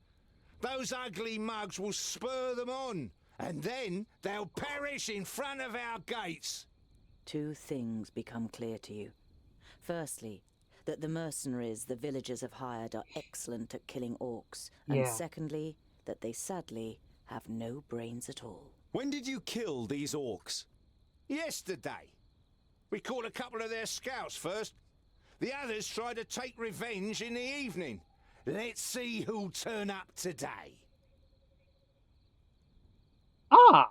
Those ugly mugs will spur them on, and then they'll perish in front of our gates. Two things become clear to you. Firstly, that the mercenaries the villagers have hired are excellent at killing orcs. Yeah. And secondly, that they sadly have no brains at all. When did you kill these orcs? Yesterday. We caught a couple of their scouts first. The others tried to take revenge in the evening. Let's see who'll turn up today. Ah!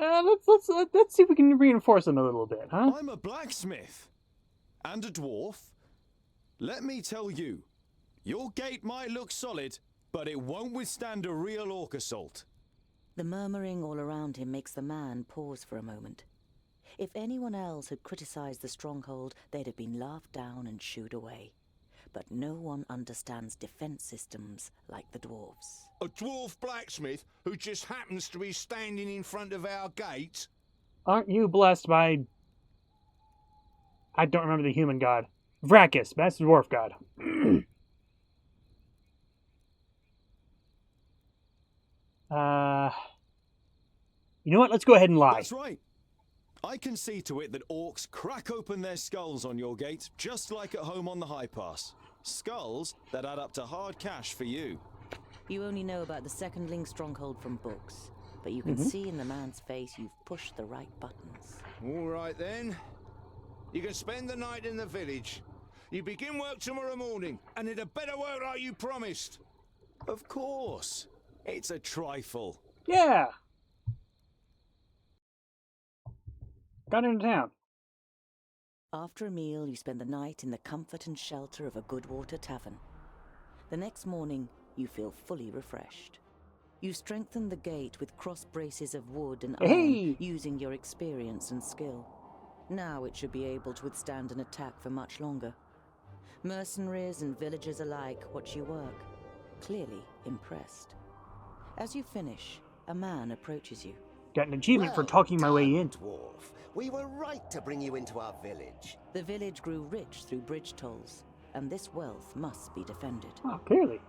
Let's see if we can reinforce them a little bit, huh? I'm a blacksmith. And a dwarf. Let me tell you, your gate might look solid, but it won't withstand a real orc assault. The murmuring all around him makes the man pause for a moment. If anyone else had criticized the stronghold, they'd have been laughed down and shooed away. But no one understands defense systems like the dwarves. A dwarf blacksmith who just happens to be standing in front of our gate? Aren't you blessed by... I don't remember the human god. Vracus, that's the dwarf god. You know what? Let's go ahead and lie. That's right. I can see to it that orcs crack open their skulls on your gate, just like at home on the High Pass. Skulls that add up to hard cash for you. You only know about the secondling stronghold from books, but you can see in the man's face you've pushed the right buttons. All right then. You can spend the night in the village. You begin work tomorrow morning, and it had better work like you promised. Of course. It's a trifle. Yeah. Got into town. After a meal, you spend the night in the comfort and shelter of a Goodwater tavern. The next morning, you feel fully refreshed. You strengthen the gate with cross braces of wood and iron, using your experience and skill. Now it should be able to withstand an attack for much longer. Mercenaries and villagers alike watch you work, clearly impressed. As you finish, a man approaches you. Got an achievement for talking my way in. Dwarf. We were right to bring you into our village. The village grew rich through bridge tolls, and this wealth must be defended. Oh, clearly.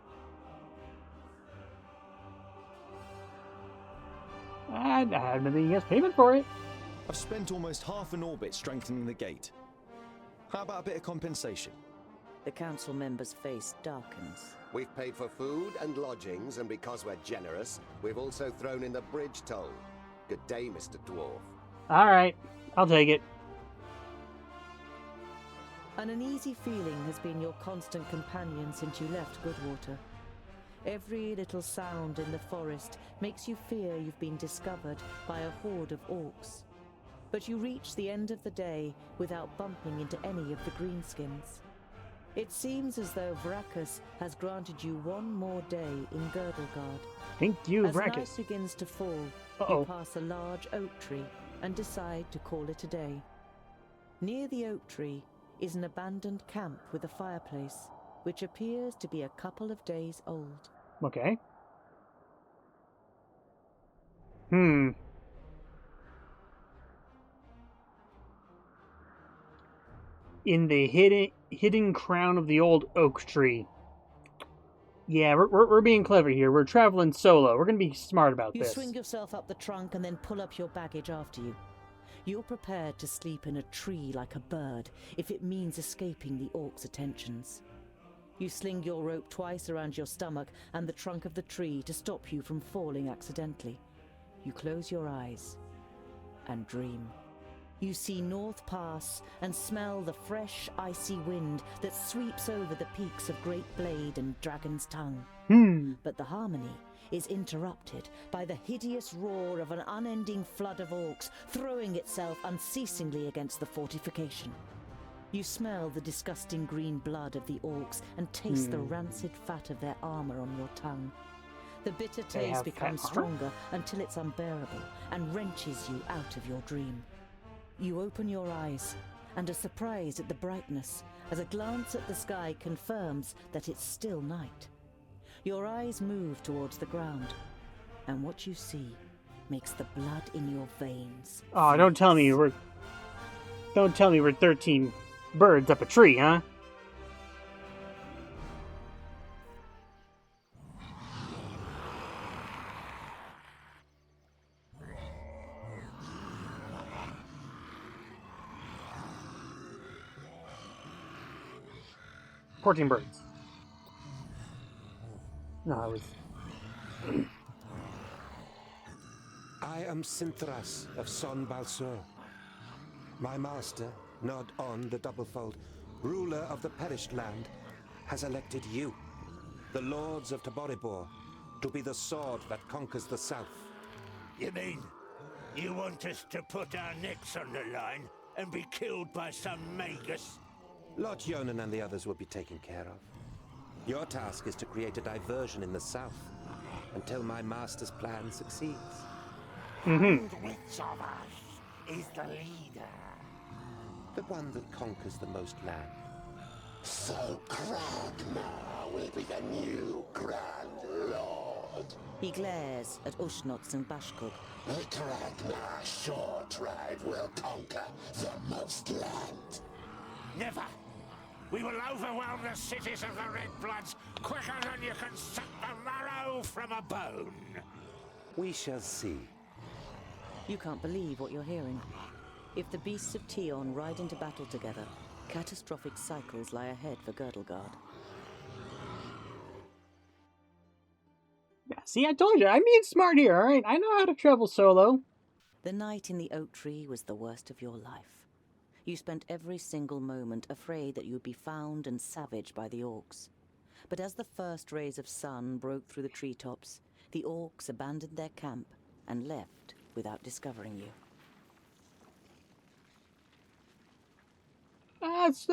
I haven't been getting payment for it. I've spent almost half an orbit strengthening the gate. How about a bit of compensation? The council member's face darkens. We've paid for food and lodgings, and because we're generous, we've also thrown in the bridge toll. Good day, Mr. Dwarf. All right, I'll take it. An uneasy feeling has been your constant companion since you left Goodwater. Every little sound in the forest makes you fear you've been discovered by a horde of orcs. But you reach the end of the day without bumping into any of the greenskins. It seems as though Vracus has granted you one more day in Girdlegard. Thank you, As Vracus. night begins to fall, you pass a large oak tree and decide to call it a day. Near the oak tree is an abandoned camp with a fireplace, which appears to be a couple of days old. Okay. In the hidden crown of the old oak tree. Yeah, we're being clever here. We're traveling solo. We're gonna be smart about You this. swing yourself up the trunk and then pull up your baggage after you. You're prepared to sleep in a tree like a bird if it means escaping the orcs' attentions. You sling your rope twice around your stomach and the trunk of the tree to stop you from falling accidentally. You close your eyes and dream. You see North Pass and smell the fresh, icy wind that sweeps over the peaks of Great Blade and Dragon's Tongue. But the harmony is interrupted by the hideous roar of an unending flood of orcs throwing itself unceasingly against the fortification. You smell the disgusting green blood of the orcs and taste the rancid fat of their armor on your tongue. The bitter taste becomes stronger until it's unbearable and wrenches you out of your dream. You open your eyes and are surprised at the brightness as a glance at the sky confirms that it's still night. Your eyes move towards the ground, and what you see makes the blood in your veins. Oh, don't tell me we're 13 birds up a tree, huh? 14 birds. No, I was... I am Sinthras of Son Balsur. My master, Nod On the Doublefold, ruler of the perished land, has elected you, the lords of Taboribor, to be the sword that conquers the south. You mean you want us to put our necks on the line and be killed by some magus? Lord Yonan and the others will be taken care of. Your task is to create a diversion in the south until my master's plan succeeds. And which of us is the leader? The one that conquers the most land. So Kragnar will be the new Grand Lord. He glares at Ushnots and Bashkug. The Kragnar Shore tribe will conquer the most land. Never! We will overwhelm the cities of the Red Bloods quicker than you can suck the marrow from a bone. We shall see. You can't believe what you're hearing. If the beasts of Tion ride into battle together, catastrophic cycles lie ahead for Girdlegard. Yeah, see, I told you, I'm being smart here, alright? I know how to travel solo. The night in the oak tree was the worst of your life. You spent every single moment afraid that you would be found and savaged by the orcs. But as the first rays of sun broke through the treetops, the orcs abandoned their camp and left without discovering you. Let's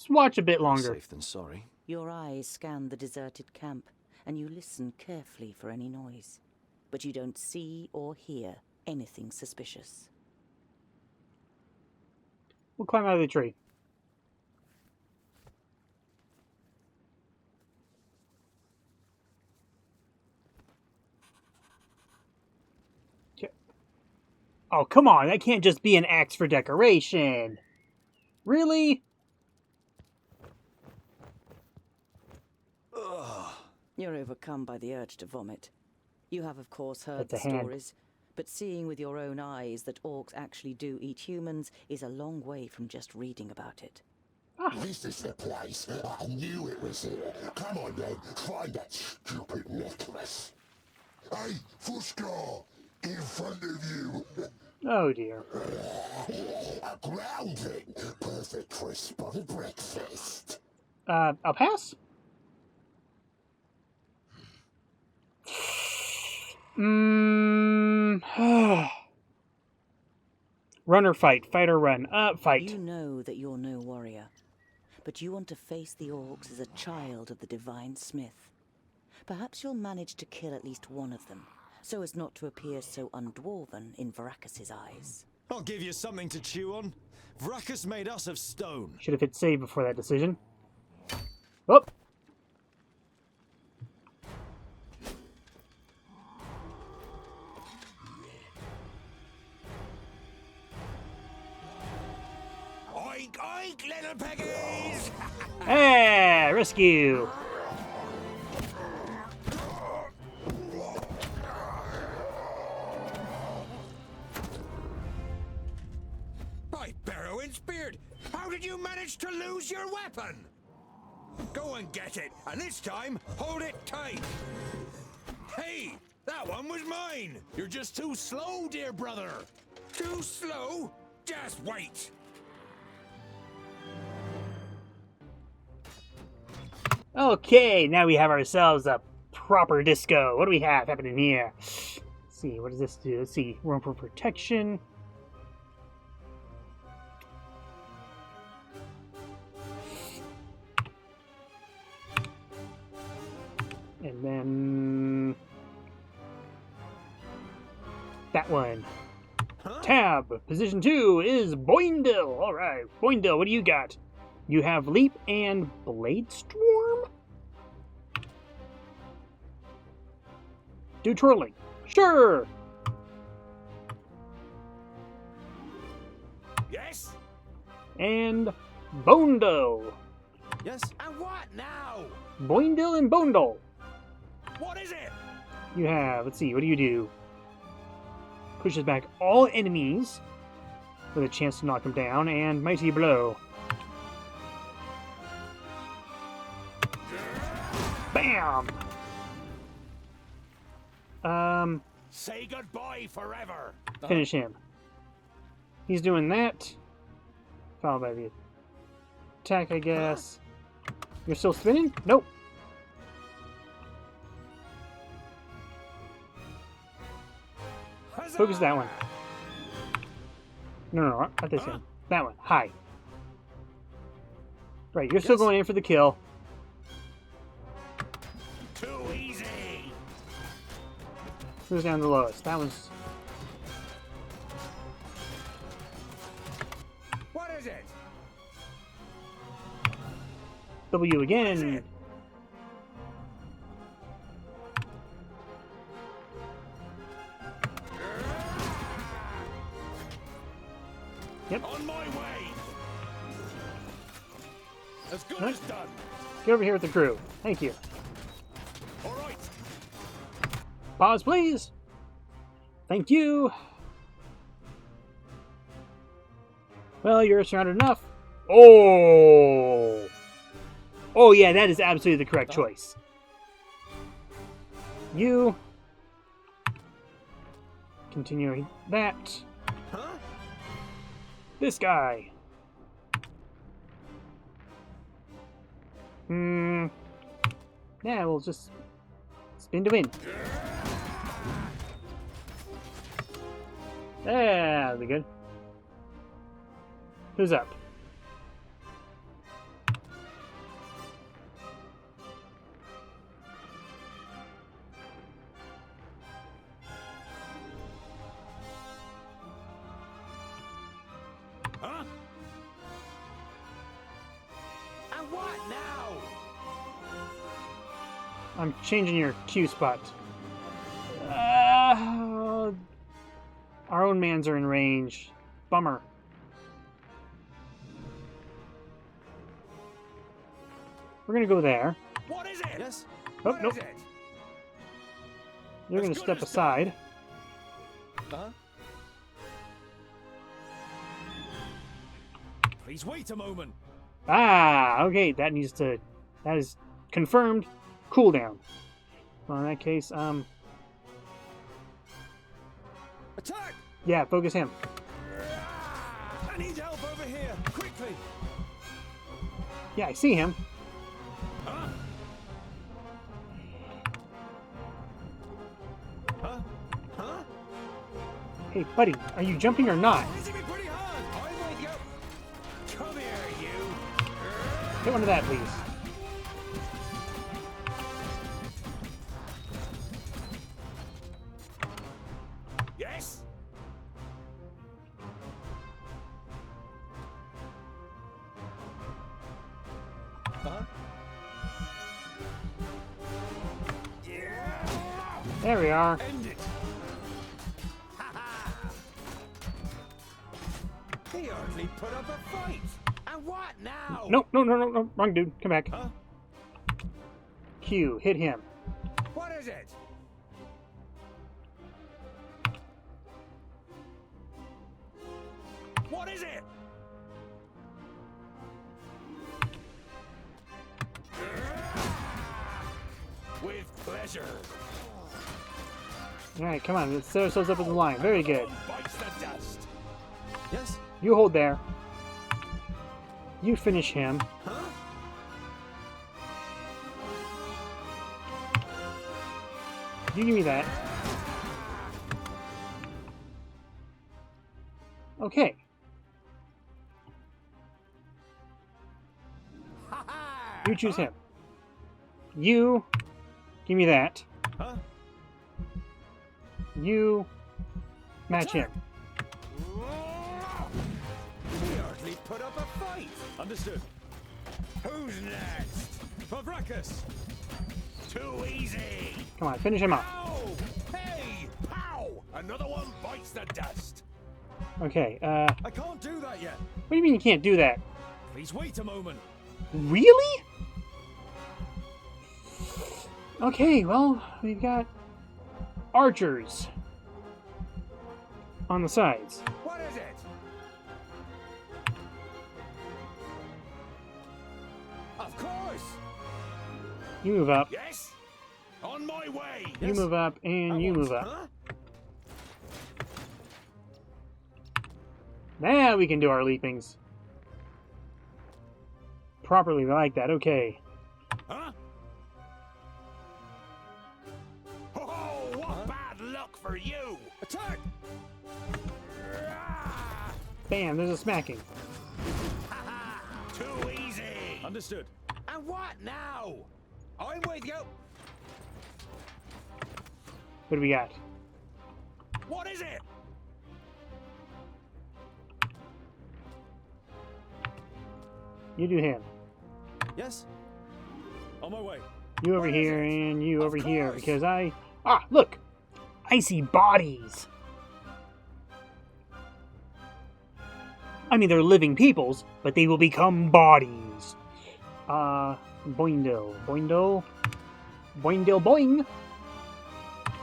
watch a bit longer. Safe than sorry. Your eyes scan the deserted camp, and you listen carefully for any noise. But you don't see or hear anything suspicious. We'll climb out of the tree. Okay. Oh, come on. That can't just be an axe for decoration. Really? Ugh. You're overcome by the urge to vomit. You have, of course, heard That's the a hand. stories, but seeing with your own eyes that orcs actually do eat humans is a long way from just reading about it. This is the place. I knew it was here. Come on then, find that stupid necklace. Hey, Fuskar, in front of you. Oh, dear. A grounding, perfect for a spotted breakfast. I'll pass. Run or fight? Fight or run? Fight. You know that you're no warrior, but you want to face the orcs as a child of the Divine Smith. Perhaps you'll manage to kill at least one of them, so as not to appear so undwarven in Varacus's eyes. I'll give you something to chew on. Vracus made us of stone. Should have hit save before that decision. Oh! Oink, oink, little piggies! Hey! Rescue! By Barrowin's beard! How did you manage to lose your weapon? Go and get it, and this time, hold it tight! Hey! That one was mine! You're just too slow, dear brother. Too slow? Just wait! Okay, now we have ourselves a proper disco. What do we have happening here? Let's see, what does this do? Let's see, room for protection. And then that one. Tab. Position 2 is Boindle. Alright, Boindle, what do you got? You have Leap and Blade Storm? Do twirling. Sure! Yes? And Boindle. Yes? And what now? Boindle and Boindle. What is it? You have, let's see, what do you do? Pushes back all enemies with a chance to knock them down, and Mighty Blow. Bam! Say goodbye forever. Finish him. He's doing that. Followed by the attack, I guess. You're still spinning? Nope. Focus that one. No, not this one. That one. Hi. Right, you're still going in for the kill. Too easy. Who's down the lowest? That one's... What is it? W again. Yep. On my way. As good as done. Get over here with the crew. Thank you. All right. Pause, please. Thank you. Well, you're surrounded enough. Oh. Oh, yeah, that is absolutely the correct choice. You. Continuing that. This guy. Yeah, we'll just spin to win. Yeah, that'll be good. Who's up? Huh? And what now? I'm changing your Q spot. Our own mans are in range. Bummer. We're gonna go there. What is it? Yes. Oh, What nope. is it? You're gonna step aside. Please wait a moment. Ah, okay, that is confirmed. Cooldown. Well, in that case, Attack! yeah, focus him. I need help over here, quickly. Yeah, I see him. Huh? Huh? Huh? Hey, buddy, are you jumping or not? Hitting me pretty hard. I'm with you. Come here, you. Hit one of that, please. Yes. There we are. End it. He hardly put up a fight. And what now? No, wrong dude. Come back. Huh? Q, hit him. What is it? What is it? With pleasure. Alright, come on, let's set ourselves up in the line. Very good. Bites the dust. Yes. You hold there. You finish him. Huh? You give me that. Okay. You choose him. You give me that. Huh? You match him. He hardly put up a fight. Understood. Who's next? Pavrakas. Too easy. Come on, finish him off. Ow! Hey! Pow! Another one bites the dust. Okay, I can't do that yet. what do you mean you can't do that? Please wait a moment. Really? Okay, well, we've got archers on the sides. What is it? Of course. You move up. Yes? On my way! You move up, and you move up. Huh? Now we can do our leapings. Properly like that, okay. Huh? Oh, what bad luck for you! Attack! Bam, there's a smacking. Too easy! Understood. And what now? I'm with you. What do we got? What is it? You do him. Yes? On my way. You over here, and you over here, because I... Ah, look! I see bodies! I mean, they're living peoples, but they will become bodies. Boindle. Boindle. Boindle boing!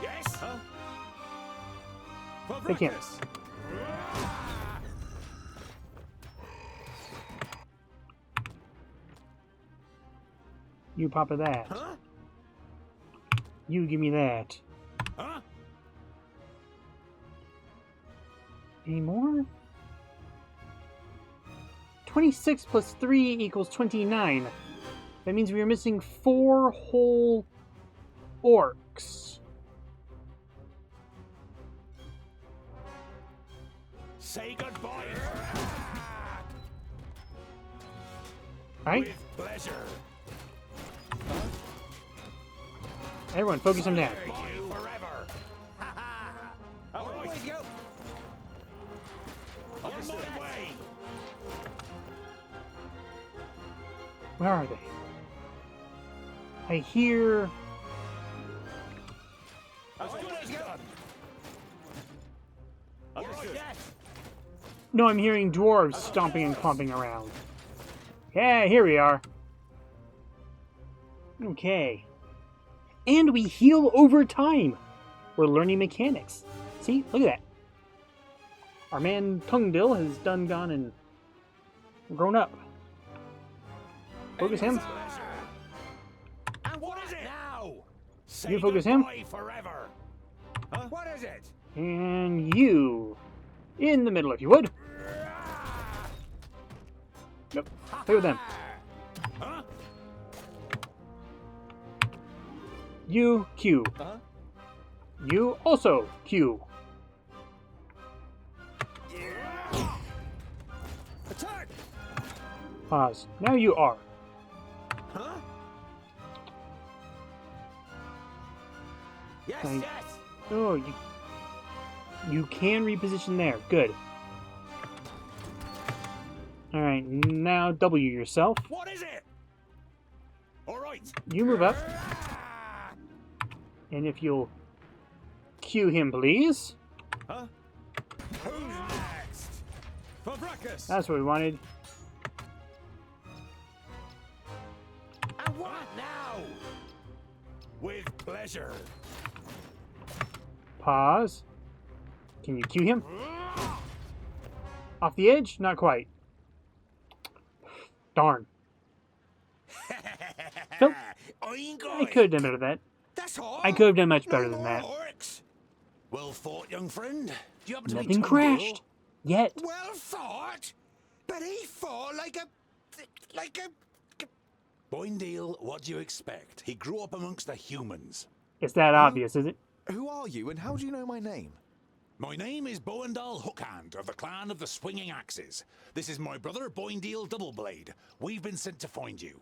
Yes? Huh? They can't. You pop of that. Huh? You give me that. Huh? Any more? 26 plus 3 equals 29. That means we are missing 4 whole orcs. Say goodbye. Alright? With pleasure. Everyone, focus him down. You forever. Always go. On my way. Where are they? I hear... As good as done. Understood. Yes. No, I'm hearing dwarves stomping and clomping around. Yeah, here we are. Okay. And we heal over time. We're learning mechanics. See, look at that. Our man Tungdil has done gone and grown up. Focus him. And what is it now? Say You focus him. goodbye forever. Huh? What is it? And you. In the middle, if you would. Yep. Play with them. Huh? You, Q. Uh-huh. You also, Q. Attack! Pause. Now you are. Huh? Yes, Like- yes. Oh, you can reposition there. Good. Alright, now W yourself. What is it? All right. You move up. And if you'll cue him, please. Huh? Who's next? For Brackus. That's what we wanted. And what now? With pleasure. Pause. Can you cue him? Off the edge? Not quite. Darn. Nope. I could have done better than that. That's all. I could have done much better than that. Orcs. Well fought, young friend. Do you happen to be Nothing Tungdil? crashed. Yet. Well fought, but he fought like a. Boindale, what do you expect? He grew up amongst the humans. It's that obvious, is it? Who are you and how do you know my name? My name is Boindal Hookhand of the clan of the Swinging Axes. This is my brother Boindale Doubleblade. We've been sent to find you.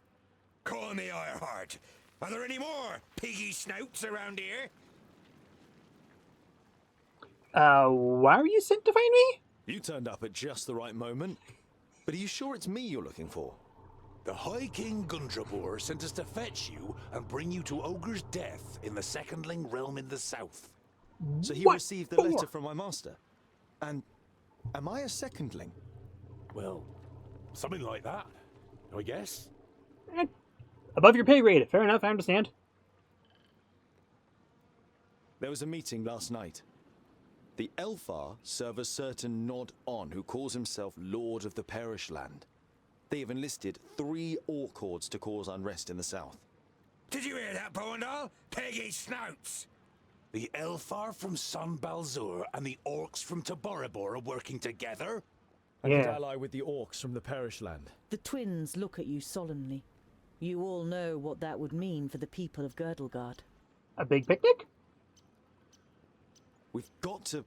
Call me Ironheart. Are there any more piggy snouts around here? Why are you sent to find me? You turned up at just the right moment. But are you sure it's me you're looking for? The High King Gundrabur sent us to fetch you and bring you to Ogre's death in the Secondling realm in the south. So he What received the for? letter from my master. And am I a secondling? Well, something like that, I guess. Above your pay grade. Fair enough, I understand. There was a meeting last night. The Elfar serve a certain Nod On who calls himself Lord of the Perish Land. They have enlisted 3 Orc hordes to cause unrest in the south. Did you hear that, Boandal? Peggy snouts! The Elfar from San Balzur and the Orcs from Taboribor are working together? I could ally with the orcs from the Parish Land. The twins look at you solemnly. You all know what that would mean for the people of Girdlegard. A big picnic? We've got to...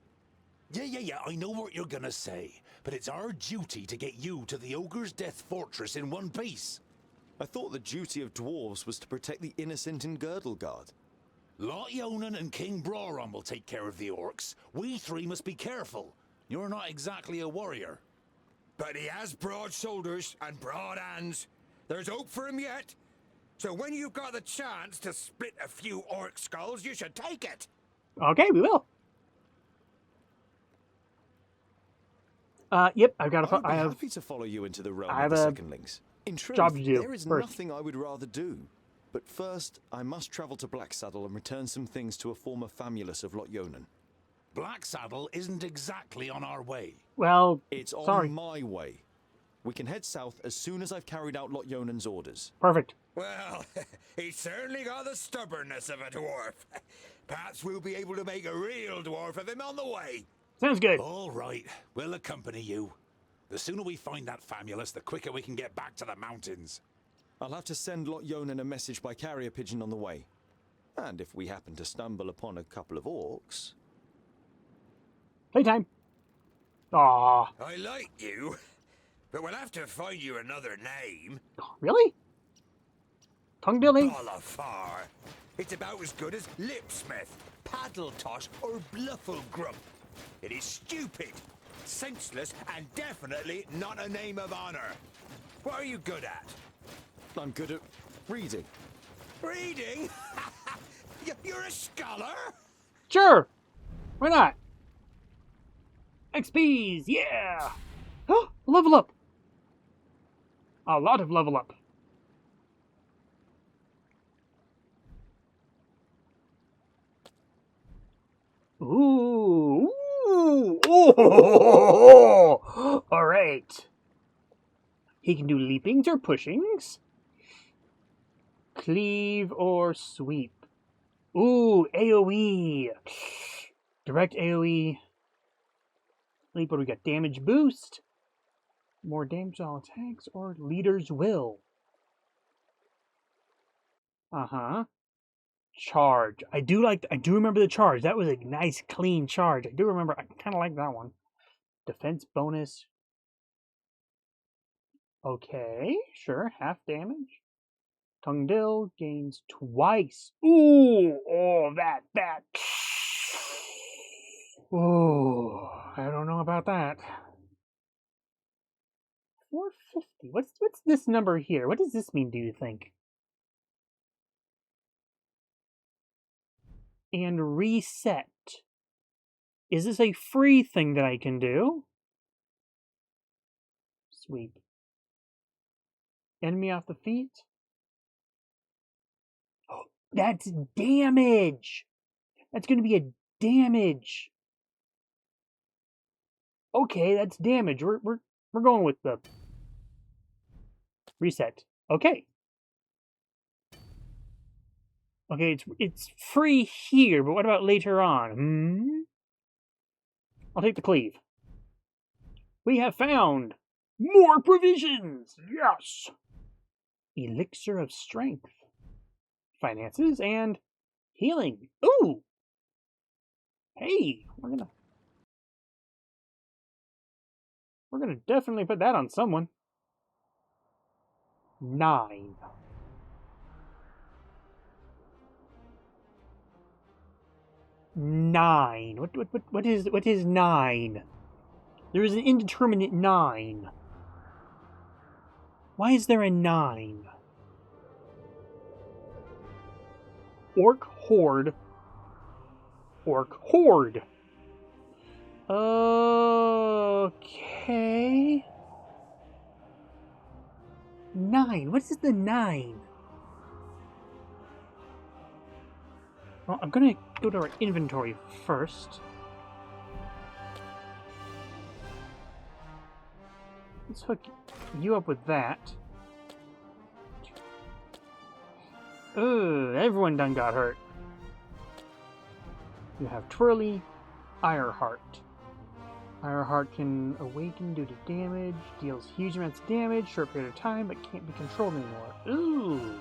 Yeah, I know what you're gonna say, but it's our duty to get you to the Ogre's Death Fortress in one piece. I thought the duty of dwarves was to protect the innocent in Girdlegard. Lot Yonan and King Broron will take care of the orcs. We three must be careful. You're not exactly a warrior. But he has broad shoulders and broad hands. There's hope for him yet. So when you've got the chance to split a few orc skulls, you should take it. Okay, we will. Yep, I've got I'd be happy to follow you into the realm of the secondlings. In truth, job to do there is first. nothing I would rather do. But first, I must travel to Blacksaddle and return some things to a former famulus of Lot Yonan. Blacksaddle isn't exactly on our way. Well, it's sorry. on my way. We can head south as soon as I've carried out Lot Yonan's orders. Perfect. Well, he's certainly got the stubbornness of a dwarf. Perhaps we'll be able to make a real dwarf of him on the way. Sounds good. All right, we'll accompany you. The sooner we find that famulus, the quicker we can get back to the mountains. I'll have to send Lot Yonan a message by carrier pigeon on the way. And if we happen to stumble upon a couple of orcs... Playtime. Aww. I like you, but we'll have to find you another name. Really? Tongue dilly? Bolafar. It's about as good as Lipsmith, Paddletosh, or Blufflegrump. It is stupid, senseless, and definitely not a name of honor. What are you good at? I'm good at reading. Reading? You're a scholar? Sure. Why not? XPs, yeah. Level up. A lot of level up. Ooh. Oh. All right. He can do leapings or pushings. Cleave or sweep. Ooh, AoE. Direct AoE. Leap, what do we got? Damage boost. More damage on all attacks or leader's will. Uh-huh. Charge. I do remember the charge. That was a nice clean charge. I do remember. I kind of like that one. Defense bonus. Okay, sure. Half damage. Tongue Dill gains twice. Ooh, oh, that. Ooh, I don't know about that. 450. What's this number here? What does this mean, do you think? And reset. Is this a free thing that I can do? Sweep. Enemy off the feet. Oh, that's damage. That's going to be a damage. Okay, that's damage. We're going with the reset. Okay. Okay, it's free here, but what about later on? I'll take the cleave. We have found more provisions. Yes. Elixir of strength, finances, and healing. Ooh. Hey, we're gonna definitely put that on someone. 9. What is 9? There is an indeterminate 9. Why is there a 9? Orc horde. Okay. 9. What is the 9? Well, I'm gonna go to our inventory first. Let's hook you up with that. Ugh, everyone done got hurt. You have Twirly, Ironheart. Ironheart can awaken due to damage, deals huge amounts of damage, short period of time, but can't be controlled anymore. Ooh.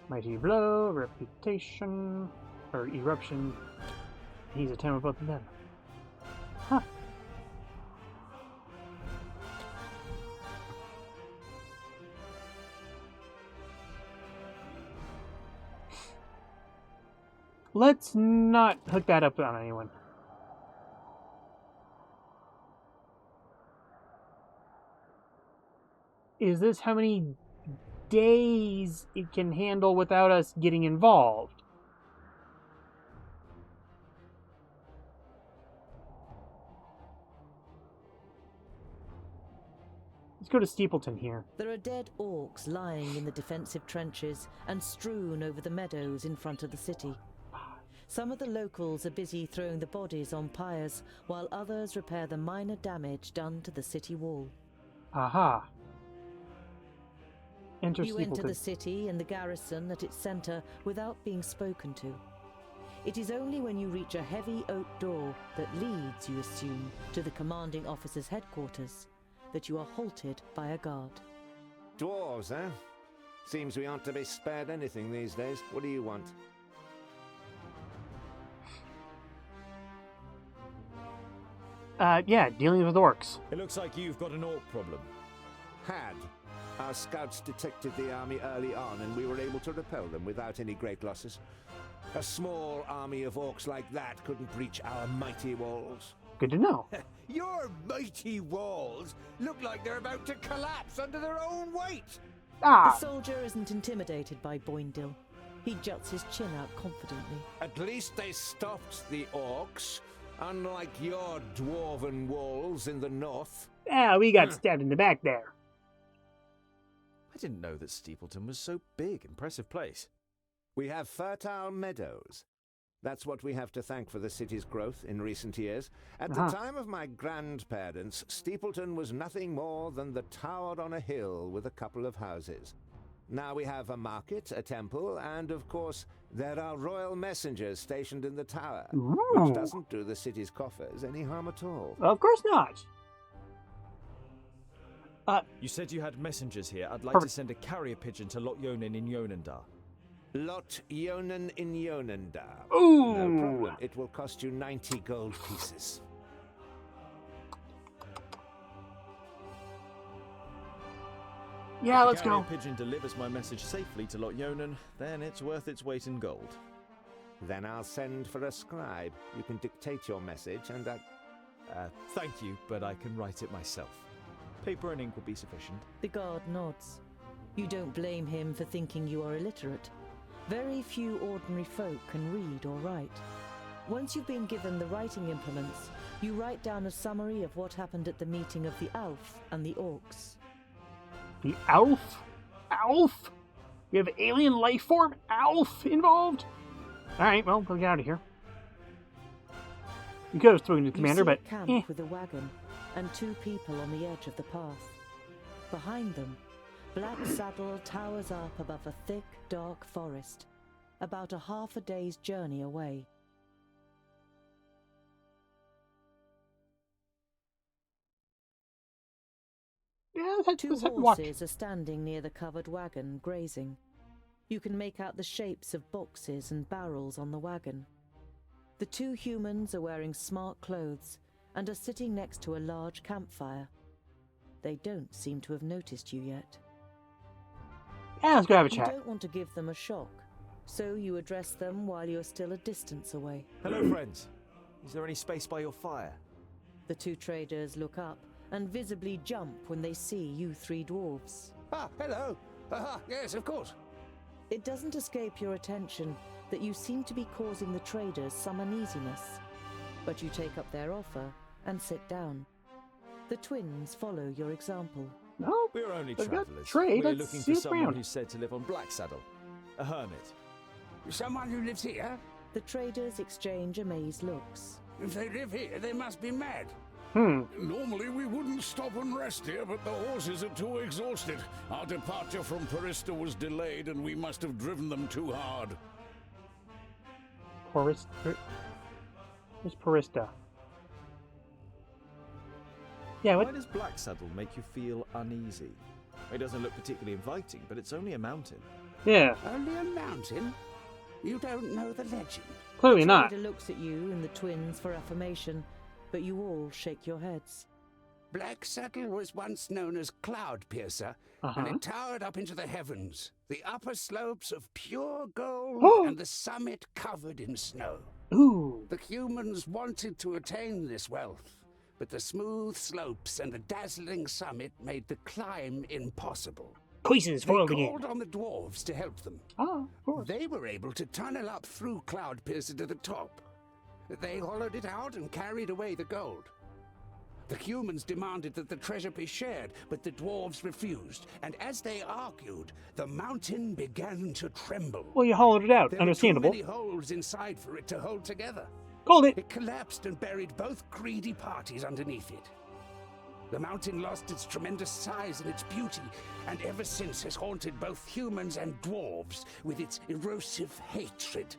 Mighty Blow, Reputation, or Eruption. He's a 10 with both of them. Huh. Let's not hook that up on anyone. Is this how many days it can handle without us getting involved? Let's go to Steepleton here. There are dead orcs lying in the defensive trenches and strewn over the meadows in front of the city. Some of the locals are busy throwing the bodies on pyres, while others repair the minor damage done to the city wall. Aha. Enter You Steepleton. enter the city and the garrison at its centre without being spoken to. It is only when you reach a heavy oak door that leads, you assume, to the commanding officer's headquarters that you are halted by a guard. Dwarves, eh? Seems we aren't to be spared anything these days. What do you want? Yeah, dealing with orcs. It looks like you've got an orc problem. Had. Our scouts detected the army early on, and we were able to repel them without any great losses. A small army of orcs like that couldn't breach our mighty walls. Good to know. Your mighty walls look like they're about to collapse under their own weight. The soldier isn't intimidated by Boindil. He juts his chin out confidently. At least they stopped the orcs, unlike your dwarven walls in the north. Yeah, we got stabbed in the back there. I didn't know that Steepleton was so big. Impressive place. We have fertile meadows. That's what we have to thank for the city's growth in recent years. At the time of my grandparents, Steepleton was nothing more than the tower on a hill with a couple of houses. Now we have a market, a temple, and of course, there are royal messengers stationed in the tower, which doesn't do the city's coffers any harm at all. Of course not. You said you had messengers here. I'd like to send a carrier pigeon to Lot Yonan in Yonandar. Lot Yonan in Yonandar. Ooh! No problem. It will cost you 90 gold pieces. Yeah, let's go. go. If the pigeon delivers my message safely to Lot Yonan, then it's worth its weight in gold. Then I'll send for a scribe. You can dictate your message and thank you, but I can write it myself. Paper and ink will be sufficient. The guard nods. You don't blame him for thinking you are illiterate. Very few ordinary folk can read or write. Once you've been given the writing implements, you write down a summary of what happened at the meeting of the Alf and the Orcs. The Alf? Alf? We have alien life form Alf involved? Alright, well, we'll get out of here. You could have spoken to the commander, but a camp with a wagon and two people on the edge of the path. Behind them, Black Saddle towers up above a thick, dark forest, about a half a day's journey away. Yeah, Two horses are standing near the covered wagon, grazing. You can make out the shapes of boxes and barrels on the wagon. The two humans are wearing smart clothes and are sitting next to a large campfire. They don't seem to have noticed you yet. Yeah, let's go have a chat. You don't want to give them a shock, so you address them while you're still a distance away. Hello, friends. Is there any space by your fire? The two traders look up and visibly jump when they see you three dwarves. Ah, hello. Yes, of course. It doesn't escape your attention that you seem to be causing the traders some uneasiness, but you take up their offer and sit down. The twins follow your example. No, we're only we've got travellers. trade. We're Let's looking see for someone around. who's said to live on Black Saddle. A hermit. Someone who lives here? The traders exchange amazed looks. If they live here, they must be mad. Normally we wouldn't stop and rest here, but the horses are too exhausted. Our departure from Parista was delayed, and we must have driven them too hard. Where's Parista? Yeah, Why does Black Saddle make you feel uneasy? It doesn't look particularly inviting, but it's only a mountain. Yeah. Only a mountain? You don't know the legend? Clearly not. The trader looks at you and the twins for affirmation, but you all shake your heads. Black Saddle was once known as Cloud Piercer, and it towered up into the heavens, the upper slopes of pure gold and the summit covered in snow. Ooh. The humans wanted to attain this wealth, but the smooth slopes and the dazzling summit made the climb impossible. Coisins foiled They again. called on the dwarves to help them. Of course. They were able to tunnel up through Cloud Piercer to the top. They hollowed it out and carried away the gold. The humans demanded that the treasure be shared, but the dwarves refused, and as they argued, the mountain began to tremble. Well, you hollowed it out. There Understandable. were too many holes inside for it to hold together. Called it. It collapsed and buried both greedy parties underneath it. The mountain lost its tremendous size and its beauty, and ever since has haunted both humans and dwarves with its erosive hatred,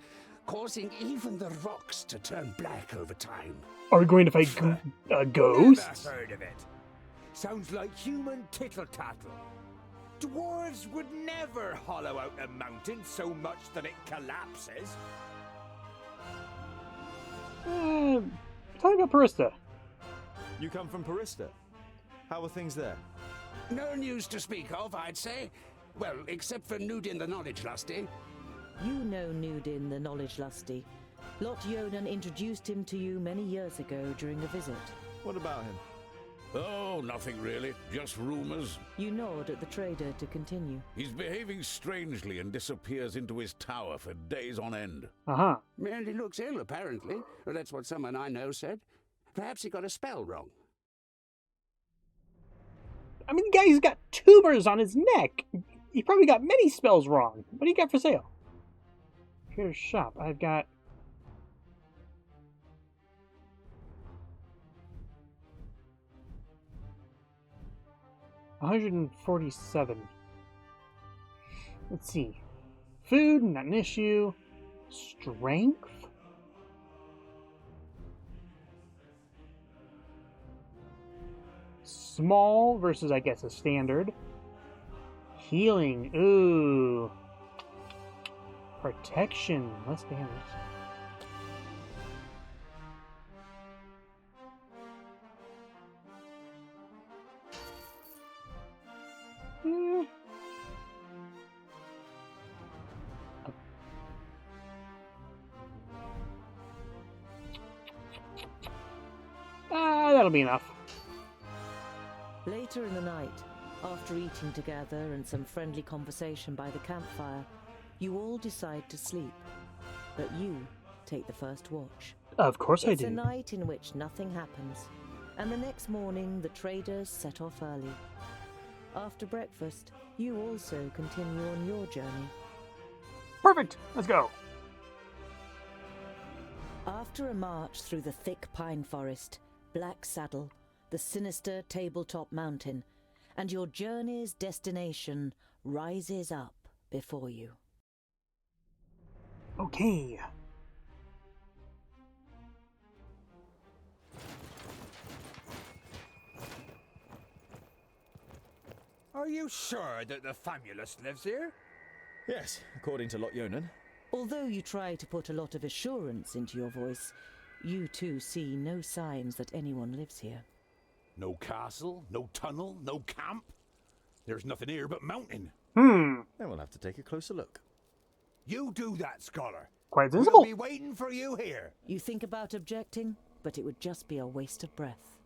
causing even the rocks to turn black over time. Are we going to fight ghosts? Never heard of it. Sounds like human tittle-tattle. Dwarves would never hollow out a mountain so much that it collapses. Tell me about Parista. You come from Parista. How are things there? No news to speak of, I'd say. Well, except for Nudin the Knowledge Lusty. You know Nudin the Knowledge Lusty. Lot Yonan introduced him to you many years ago during a visit. What about him? Oh, nothing really. Just rumors. You nod at the trader to continue. He's behaving strangely and disappears into his tower for days on end. Merely looks ill, apparently. Well, that's what someone I know said. Perhaps he got a spell wrong. I mean, the guy's got tumors on his neck. He probably got many spells wrong. What do you got for sale? Here's shop. I've got... $147. Let's see. Food, not an issue. Strength? Small versus, I guess, a standard. Healing. Ooh. Protection. Less damage. That'll be enough. Later in the night, after eating together and some friendly conversation by the campfire, you all decide to sleep. But you take the first watch. Of course I do. It's a night in which nothing happens, and the next morning the traders set off early. After breakfast, you also continue on your journey. Perfect! Let's go! After a march through the thick pine forest, Black Saddle, the sinister tabletop mountain, and your journey's destination rises up before you. Okay. Are you sure that the Famulus lives here? Yes, according to Lot Yonan. Although you try to put a lot of assurance into your voice, you too see no signs that anyone lives here. No castle, no tunnel, no camp. There's nothing here but mountain. Then we'll have to take a closer look. You do that, scholar. Quite sensible. We'll be waiting for you here. You think about objecting, but it would just be a waste of breath.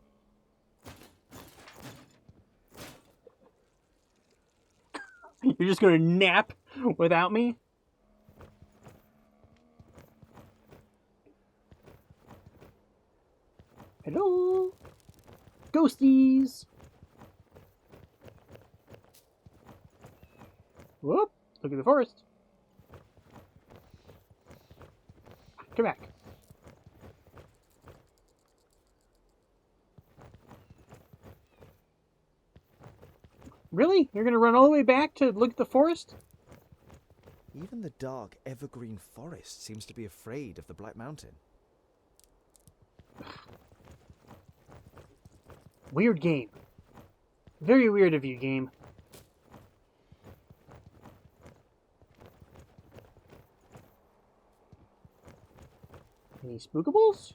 You're just gonna nap without me? Hello? Ghosties! Whoop! Look at the forest. Come back. Really? You're gonna run all the way back to look at the forest? Even the dark, evergreen forest seems to be afraid of the Black Mountain. Weird game. Very weird of you, game. Any spookables?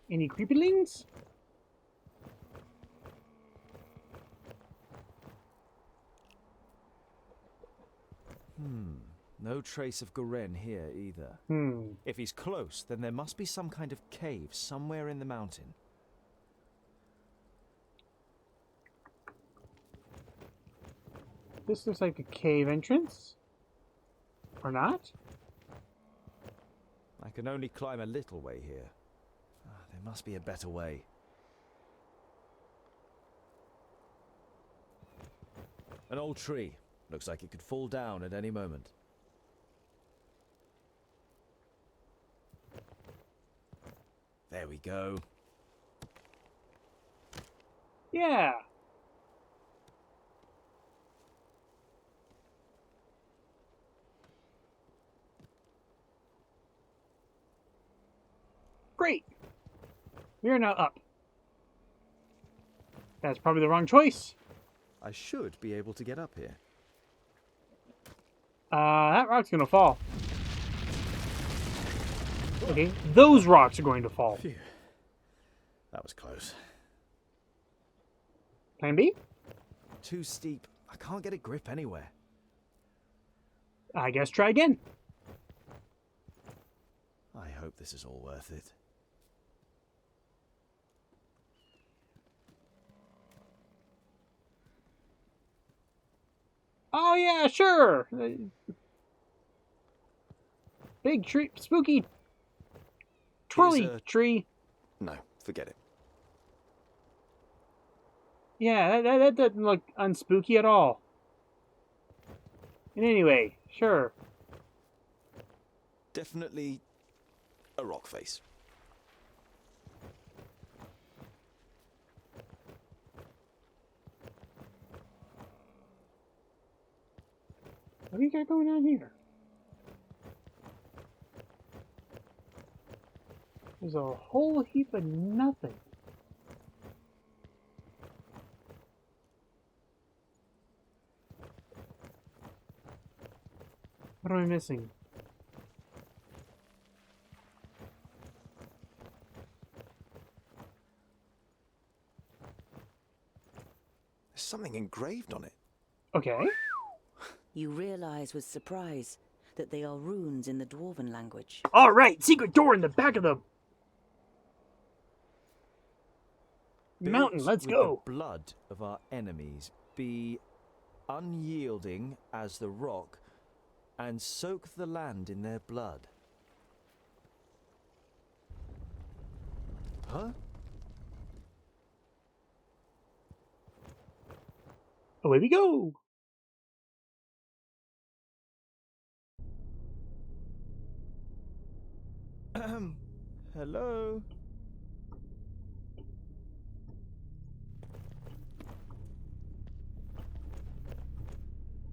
Any creepylings? No trace of Garen here either. If he's close, then there must be some kind of cave somewhere in the mountain. This looks like a cave entrance. Or not? I can only climb a little way here. There must be a better way. An old tree. Looks like it could fall down at any moment. There we go. Yeah. Great. We are now up. That's probably the wrong choice. I should be able to get up here. That rock's gonna fall. Okay, those rocks are going to fall. Phew. That was close. Plan B? Too steep. I can't get a grip anywhere. I guess try again. I hope this is all worth it. Oh yeah, sure. Big tree, spooky twirly tree. No, forget it. Yeah, that doesn't look unspooky at all. And anyway, sure. Definitely a rock face. What do you got going on here? There's a whole heap of nothing. What am I missing? There's something engraved on it. Okay. You realize with surprise that they are runes in the Dwarven language. All right, secret door in the back of the mountain. Let's go. The blood of our enemies, be unyielding as the rock, and soak the land in their blood. Huh? Away we go. Hello?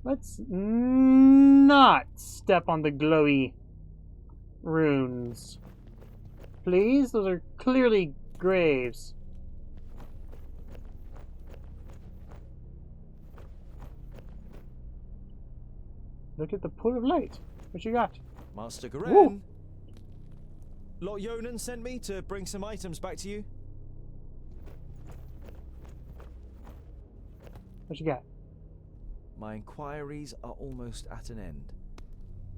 Let's not step on the glowy runes. Please? Those are clearly graves. Look at the pool of light. What you got? Master Garen. Lot Yonan sent me to bring some items back to you. What you got? My inquiries are almost at an end.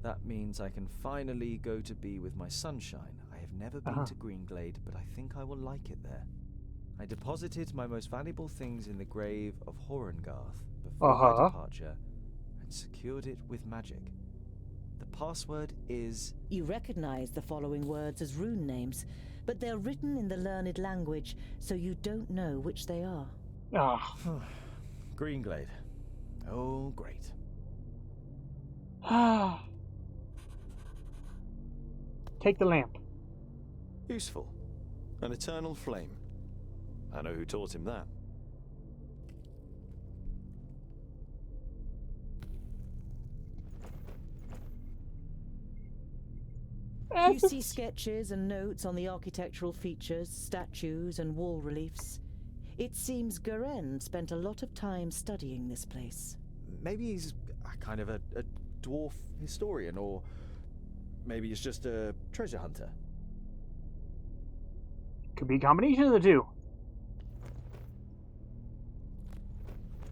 That means I can finally go to be with my sunshine. I have never been to Greenglade, but I think I will like it there. I deposited my most valuable things in the grave of Horengarth before my departure and secured it with magic. The password is... You recognize the following words as rune names, but they're written in the learned language, so you don't know which they are. Greenglade. Oh, great. Take the lamp. Useful. An eternal flame. I know who taught him that. You see sketches and notes on the architectural features, statues and wall reliefs. It seems Garen spent a lot of time studying this place. Maybe he's a kind of a dwarf historian, or maybe he's just a treasure hunter. Could be a combination of the two.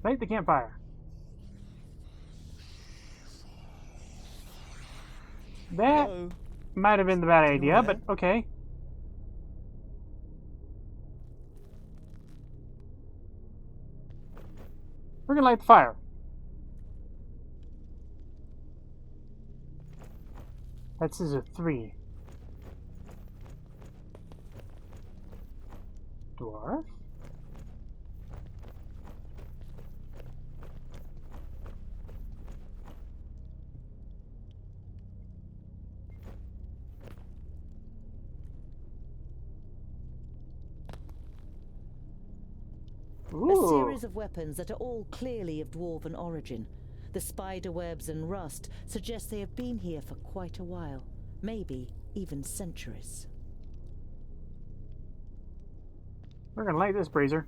Light the campfire. That might have been the bad idea, but okay. We're gonna light the fire. That says a 3. Dwarf? A series of weapons that are all clearly of dwarven origin. The spider webs and rust suggest they have been here for quite a while, maybe even centuries. We're gonna light this brazier.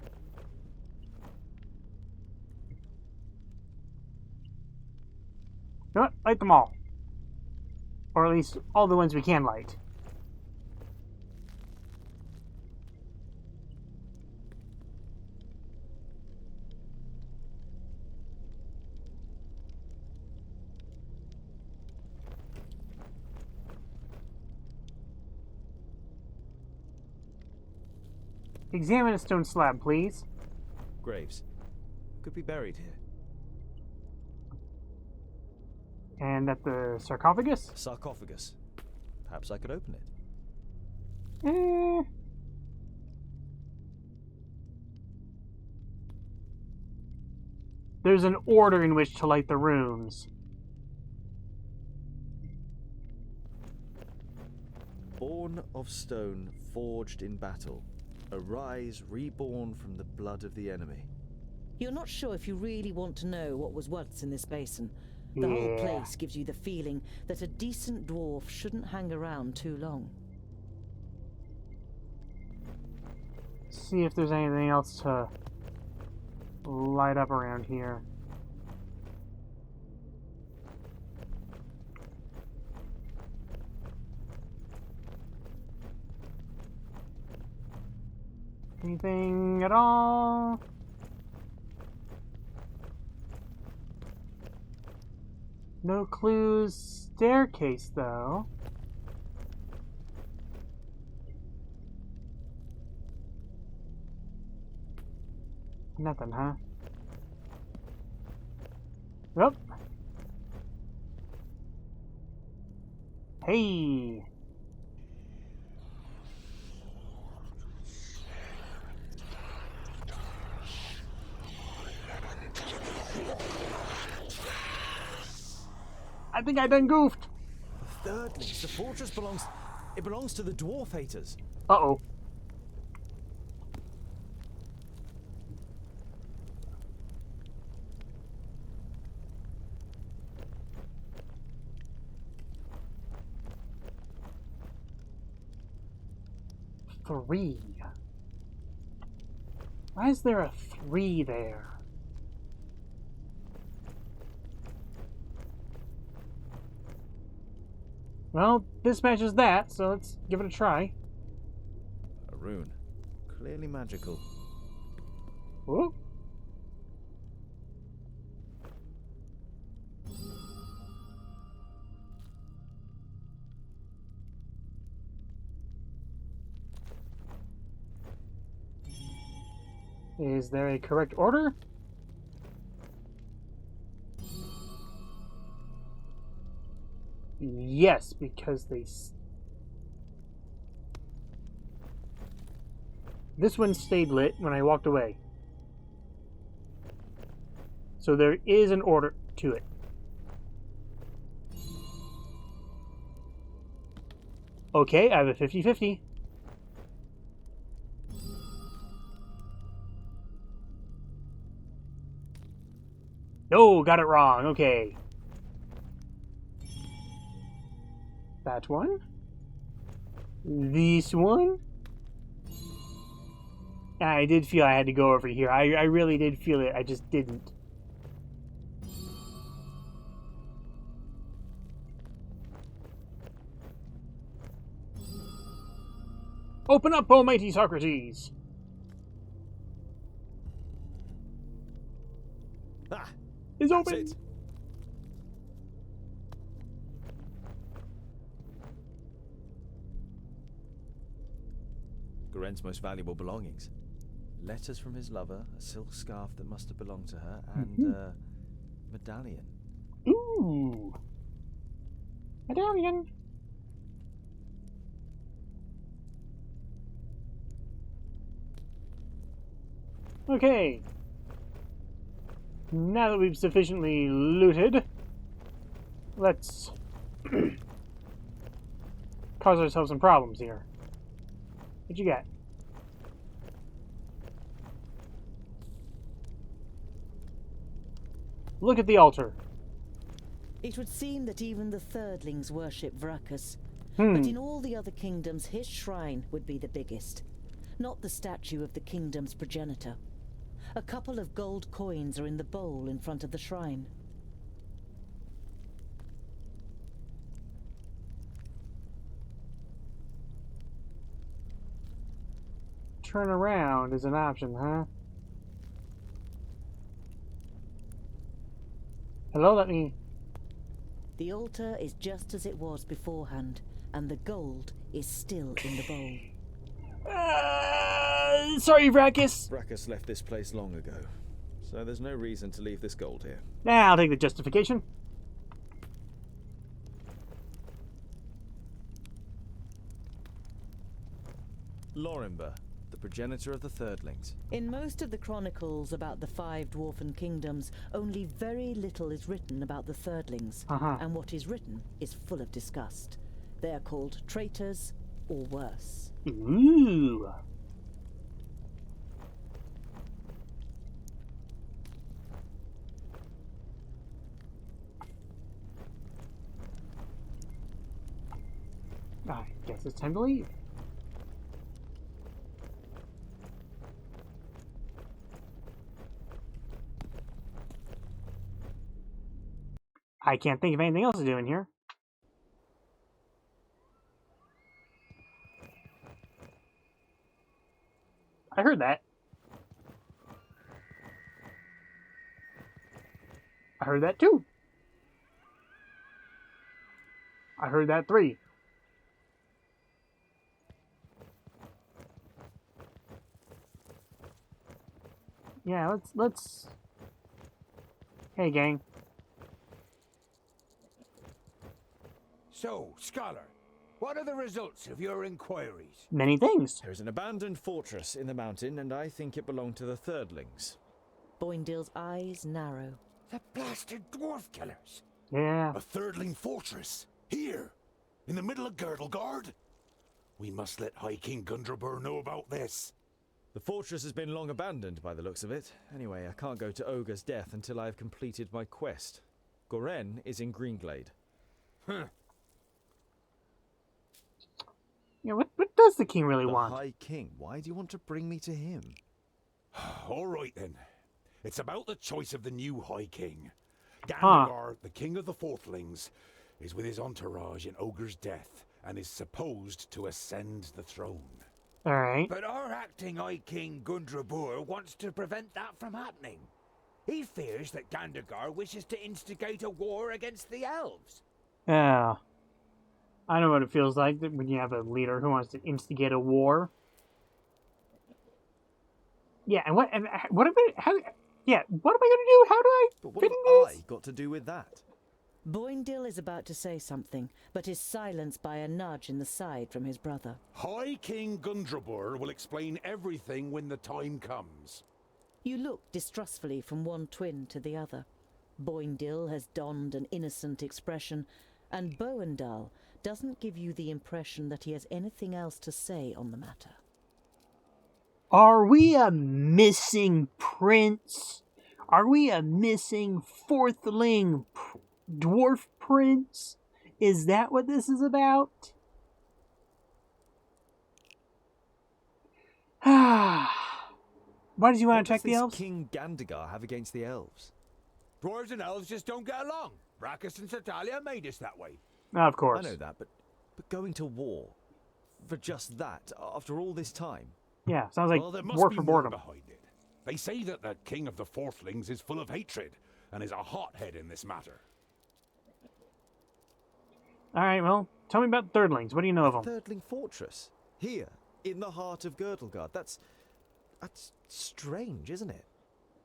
You know what? Light them all. Or at least all the ones we can light. Examine a stone slab, please. Graves. Could be buried here. And at the sarcophagus? Sarcophagus. Perhaps I could open it. There's an order in which to light the rooms. Born of stone, forged in battle. Arise, reborn from the blood of the enemy. You're not sure if you really want to know what was once in this basin. The whole place gives you the feeling that a decent dwarf shouldn't hang around too long. See if there's anything else to light up around here. Anything at all? No clues. Staircase, though. Nothing, huh? Nope. Hey! I think I done goofed. Thirdly, the fortress belongs to the dwarf haters. Uh-oh. Three. Why is there a 3 there? Well, this matches that, so let's give it a try. A rune. Clearly magical. Whoa. Is there a correct order? Yes, because this one stayed lit when I walked away. So there is an order to it. Okay, I have a 50-50. Oh, got it wrong. Okay. That one. This one. I did feel I had to go over here. I really did feel it. I just didn't. Open up, almighty Socrates! Ah, it's open! It. Goren's most valuable belongings. Letters from his lover, a silk scarf that must have belonged to her, and a medallion. Ooh! Medallion! Okay. Now that we've sufficiently looted, let's cause ourselves some problems here. What you got? Look at the altar. It would seem that even the Thirdlings worship Vracus. But in all the other kingdoms, his shrine would be the biggest. Not the statue of the kingdom's progenitor. A couple of gold coins are in the bowl in front of the shrine. Turn around is an option, huh? Hello, let me... The altar is just as it was beforehand, and the gold is still in the bowl. Sorry, Vracus. Vracus left this place long ago, so there's no reason to leave this gold here. Nah, I'll take the justification. Lorimber, the progenitor of the Thirdlings. In most of the chronicles about the 5 dwarfen kingdoms, only very little is written about the Thirdlings, and what is written is full of disgust. They are called traitors, or worse. Ooh. I guess it's time to leave. I can't think of anything else to do in here. I heard that. I heard that too. I heard that 3. Yeah, let's... Hey, gang. So, Scholar, what are the results of your inquiries? Many things. There is an abandoned fortress in the mountain, and I think it belonged to the Thirdlings. Boindale's eyes narrow. The blasted dwarf killers! Yeah. A Thirdling fortress? Here? In the middle of Girdlegard? We must let High King Gundrabur know about this. The fortress has been long abandoned by the looks of it. Anyway, I can't go to Ogre's death until I have completed my quest. Goren is in Greenglade. Huh. Yeah, what does the king really want? The High King. Why do you want to bring me to him? All right then. It's about the choice of the new High King. Gandagar, the king of the Fourthlings, is with his entourage in Ogre's death and is supposed to ascend the throne. Alright. But our acting High King Gundrabur wants to prevent that from happening. He fears that Gandagar wishes to instigate a war against the elves. Yeah. I know what it feels like when you have a leader who wants to instigate a war. Yeah, and what am I gonna do? How do I But what fit have in this? I got to do with that? Boindale is about to say something, but is silenced by a nudge in the side from his brother. High King Gundrabur will explain everything when the time comes. You look distrustfully from one twin to the other. Boindale has donned an innocent expression, and Boendal doesn't give you the impression that he has anything else to say on the matter. Are we a missing prince? Are we a missing fourthling dwarf prince? Is that what this is about? Why did you want to attack the elves? What does King Gandagar have against the elves? Dwarves and elves just don't get along. Brackus and Sertalia made us that way. Of course. I know that, but going to war for just that after all this time? Yeah, sounds like well, there must war be for more boredom. behind it. They say that the king of the Fourthlings is full of hatred and is a hothead in this matter. All right, well, tell me about thirdlings. What do you know of them? Thirdling Fortress, here in the heart of Girdlegard. That's strange, isn't it?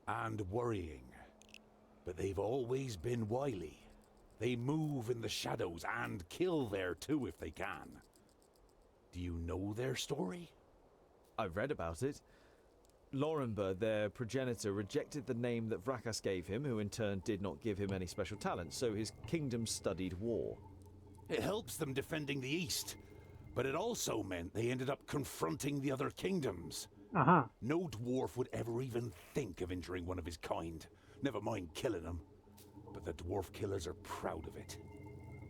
And worrying. But they've always been wily. They move in the shadows and kill there too if they can. Do you know their story? I've read about it. Lorenberg, their progenitor, rejected the name that Vrakas gave him, who in turn did not give him any special talent, so his kingdom studied war. It helps them defending the East, but it also meant they ended up confronting the other kingdoms. Uh-huh. No dwarf would ever even think of injuring one of his kind, never mind killing them. But the dwarf killers are proud of it.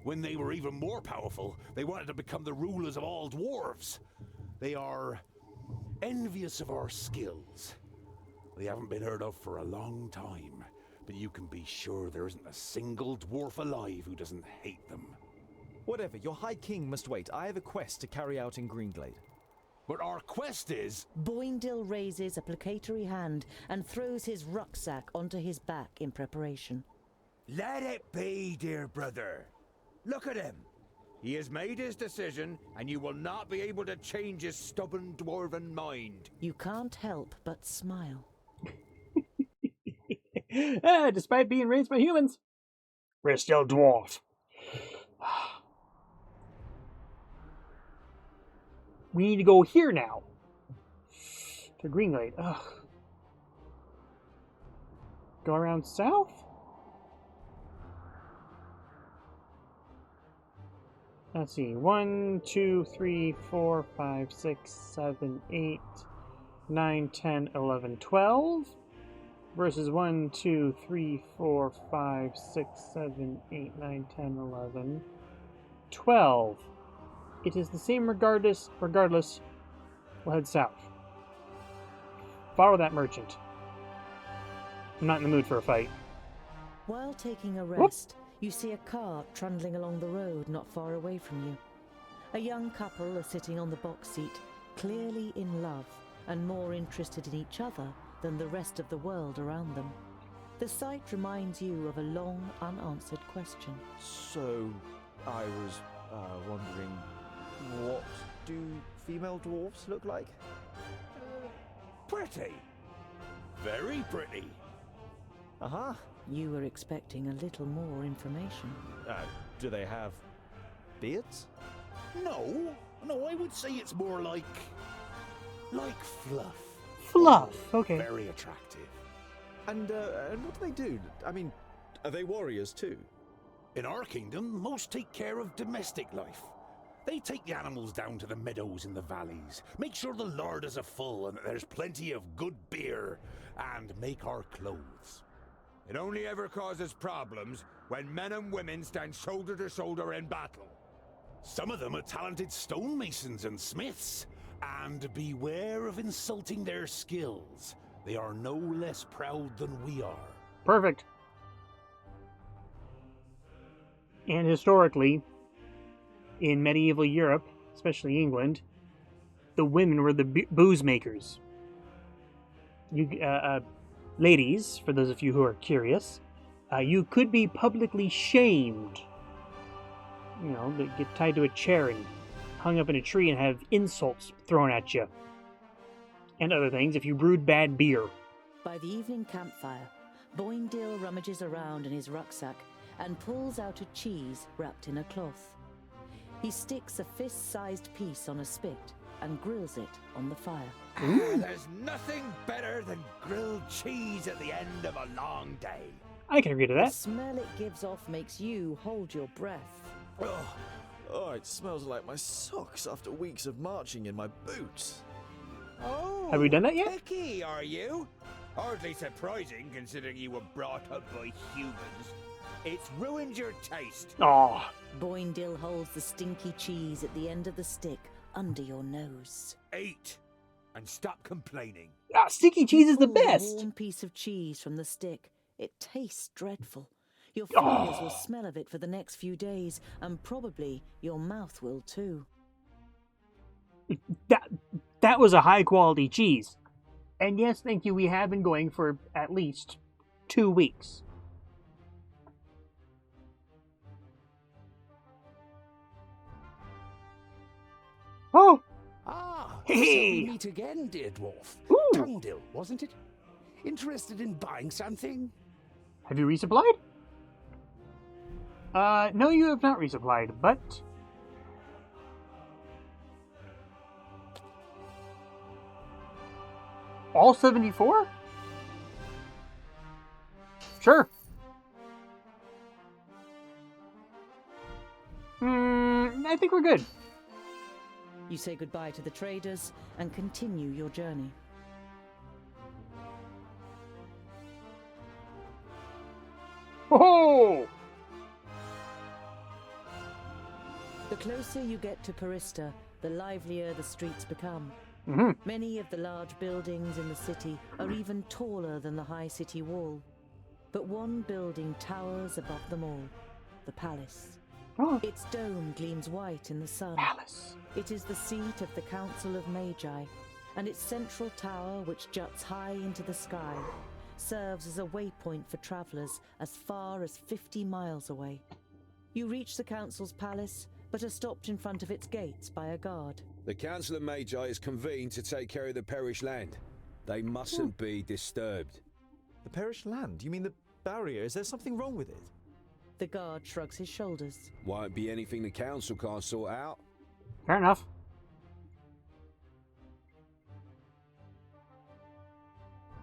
When they were even more powerful, they wanted to become the rulers of all dwarves. They are envious of our skills. They haven't been heard of for a long time, but you can be sure there isn't a single dwarf alive who doesn't hate them. Whatever, your High King must wait. I have a quest to carry out in Greenglade. But our quest is... Boindil raises a placatory hand and throws his rucksack onto his back in preparation. Let it be, dear brother. Look at him. He has made his decision, and you will not be able to change his stubborn dwarven mind. You can't help but smile. Despite being raised by humans, we're still dwarves. We need to go here now. To Greenglade. Ugh. Go around south? Let's see. 1, 2, 3, 4, 5, 6, 7, 8, 9, 10, 11, 12. Versus 1, 2, 3, 4, 5, 6, 7, 8, 9, 10, 11, 12. It is the same regardless. We'll head south. Follow that merchant. I'm not in the mood for a fight. While taking a rest, you see a cart trundling along the road not far away from you. A young couple are sitting on the box seat, clearly in love and more interested in each other than the rest of the world around them. The sight reminds you of a long, unanswered question. So, I was wondering, what do female dwarves look like? Pretty. Very pretty. Uh-huh. You were expecting a little more information. Do they have beards? No, I would say it's more like fluff. Fluff, okay. Very attractive. And what do they do? I mean, are they warriors too? In our kingdom, most take care of domestic life. They take the animals down to the meadows in the valleys, make sure the larders are full and that there's plenty of good beer, and make our clothes. It only ever causes problems when men and women stand shoulder to shoulder in battle. Some of them are talented stonemasons and smiths, and beware of insulting their skills. They are no less proud than we are. Perfect. And historically, in medieval Europe, especially England, the women were the booze makers. Ladies, for those of you who are curious, you could be publicly shamed. You know, get tied to a chair and hung up in a tree and have insults thrown at you. And other things if you brewed bad beer. By the evening campfire, Boindil rummages around in his rucksack and pulls out a cheese wrapped in a cloth. He sticks a fist-sized piece on a spit and grills it on the fire. There's nothing better than grilled cheese at the end of a long day. I can agree to that. The smell it gives off makes you hold your breath. Oh, it smells like my socks after weeks of marching in my boots. Oh, have we done that yet? Picky, are you? Hardly surprising, considering you were brought up by humans. It's ruined your taste. Oh. Boindil holds the stinky cheese at the end of the stick under your nose. Eat and stop complaining. Ah, sticky cheese is the Pull best. A warm piece of cheese from the stick. It tastes dreadful. Your fingers will smell of it for the next few days, and probably your mouth will too. That was a high quality cheese. And yes, thank you, we have been going for at least 2 weeks. Oh! Ah, Hey! so we meet again, dear dwarf. Tungdil, wasn't it? Interested in buying something? Have you resupplied? No, you have not resupplied, but... All 74? Sure. I think we're good. You say goodbye to the traders and continue your journey. Oh! The closer you get to Parista, the livelier the streets become. Many of the large buildings in the city are even taller than the high city wall. But one building towers above them all, the palace. Its dome gleams white in the sun. Palace. It is the seat of the Council of Magi, and its central tower, which juts high into the sky, serves as a waypoint for travelers as far as 50 miles away. You reach the Council's palace, but are stopped in front of its gates by a guard. The Council of Magi is convened to take care of the perished land. They mustn't be disturbed. The perished land? You mean the barrier? Is there something wrong with it? The guard shrugs his shoulders. Won't be anything the Council can't sort out. Fair enough.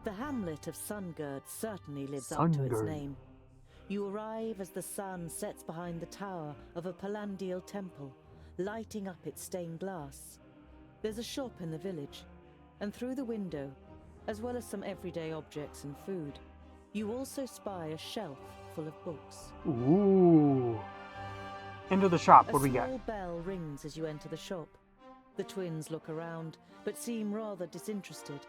The hamlet of Sungird certainly lives up to its name. You arrive as the sun sets behind the tower of a Palandial temple, lighting up its stained glass. There's a shop in the village, and through the window, as well as some everyday objects and food, you also spy a shelf full of books. Ooh. Enter the shop. What do we got? A small bell rings as you enter the shop. The twins look around, but seem rather disinterested,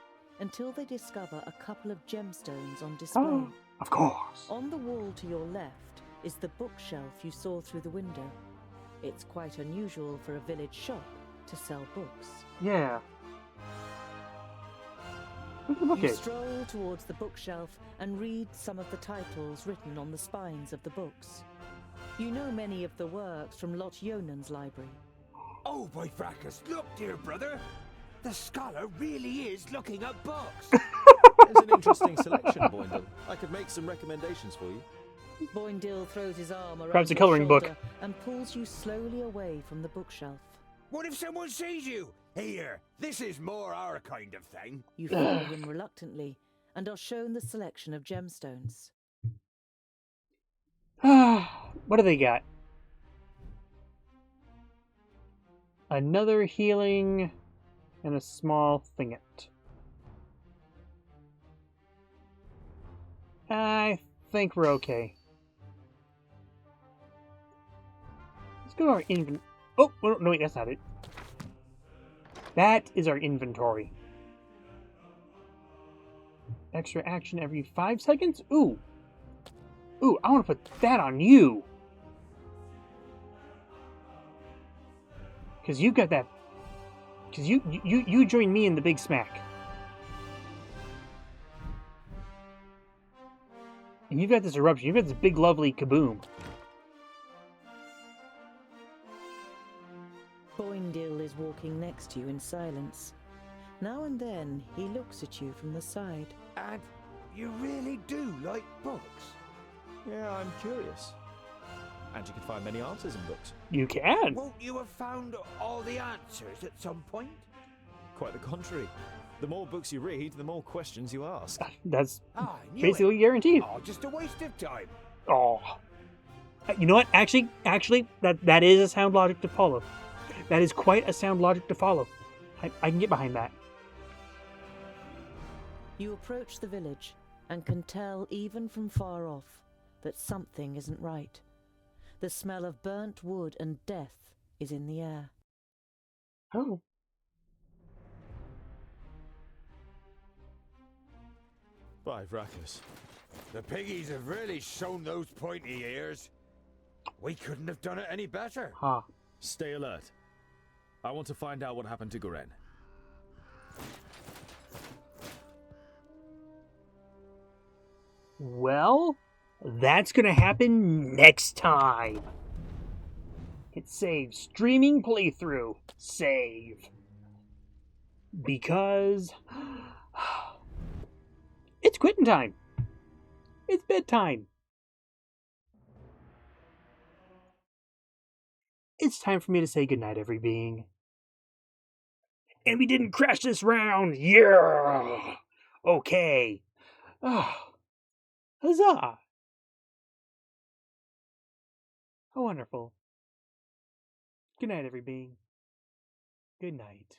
until they discover a couple of gemstones on display. Oh, of course. On the wall to your left is the bookshelf you saw through the window. It's quite unusual for a village shop to sell books. Yeah. Look at the book You is. stroll towards the bookshelf and read some of the titles written on the spines of the books. You know many of the works from Lot Yonan's library. Oh, by fracas, look, dear brother. The scholar really is looking at books. There's an interesting selection, Boindle. I could make some recommendations for you. Boindil throws his arm around Grabs a your coloring book. shoulder and pulls you slowly away from the bookshelf. What if someone sees you? Here, this is more our kind of thing. You follow him reluctantly and are shown the selection of gemstones. What do they got? Another healing and a small thinget. I think we're okay. Let's go to our inventory. Oh, no, wait, that's not it. That is our inventory. Extra action every 5 seconds? Ooh. Ooh, I want to put that on you. Because you got that. Because you join me in the big smack. And you've got this eruption. You've got this big, lovely kaboom. Boindil is walking next to you in silence. Now and then, he looks at you from the side. And you really do like books? Yeah, I'm curious. And you can find many answers in books. You can. Won't you have found all the answers at some point? Quite the contrary. The more books you read, the more questions you ask. That's I knew basically it. guaranteed. Oh, just a waste of time. Oh. You know what? Actually, that is a sound logic to follow. That is quite a sound logic to follow. I can get behind that. You approach the village and can tell even from far off that something isn't right. The smell of burnt wood and death is in the air. Oh. By Vracus. The piggies have really shown those pointy ears. We couldn't have done it any better. Huh. Stay alert. I want to find out what happened to Garen. Well, that's gonna happen next time. Hit save. Streaming playthrough. Save. Because it's quitting time. It's bedtime. It's time for me to say goodnight, every being. And we didn't crash this round. Yeah. Okay. Oh. Huzzah. How wonderful. Good night, every being. Good night.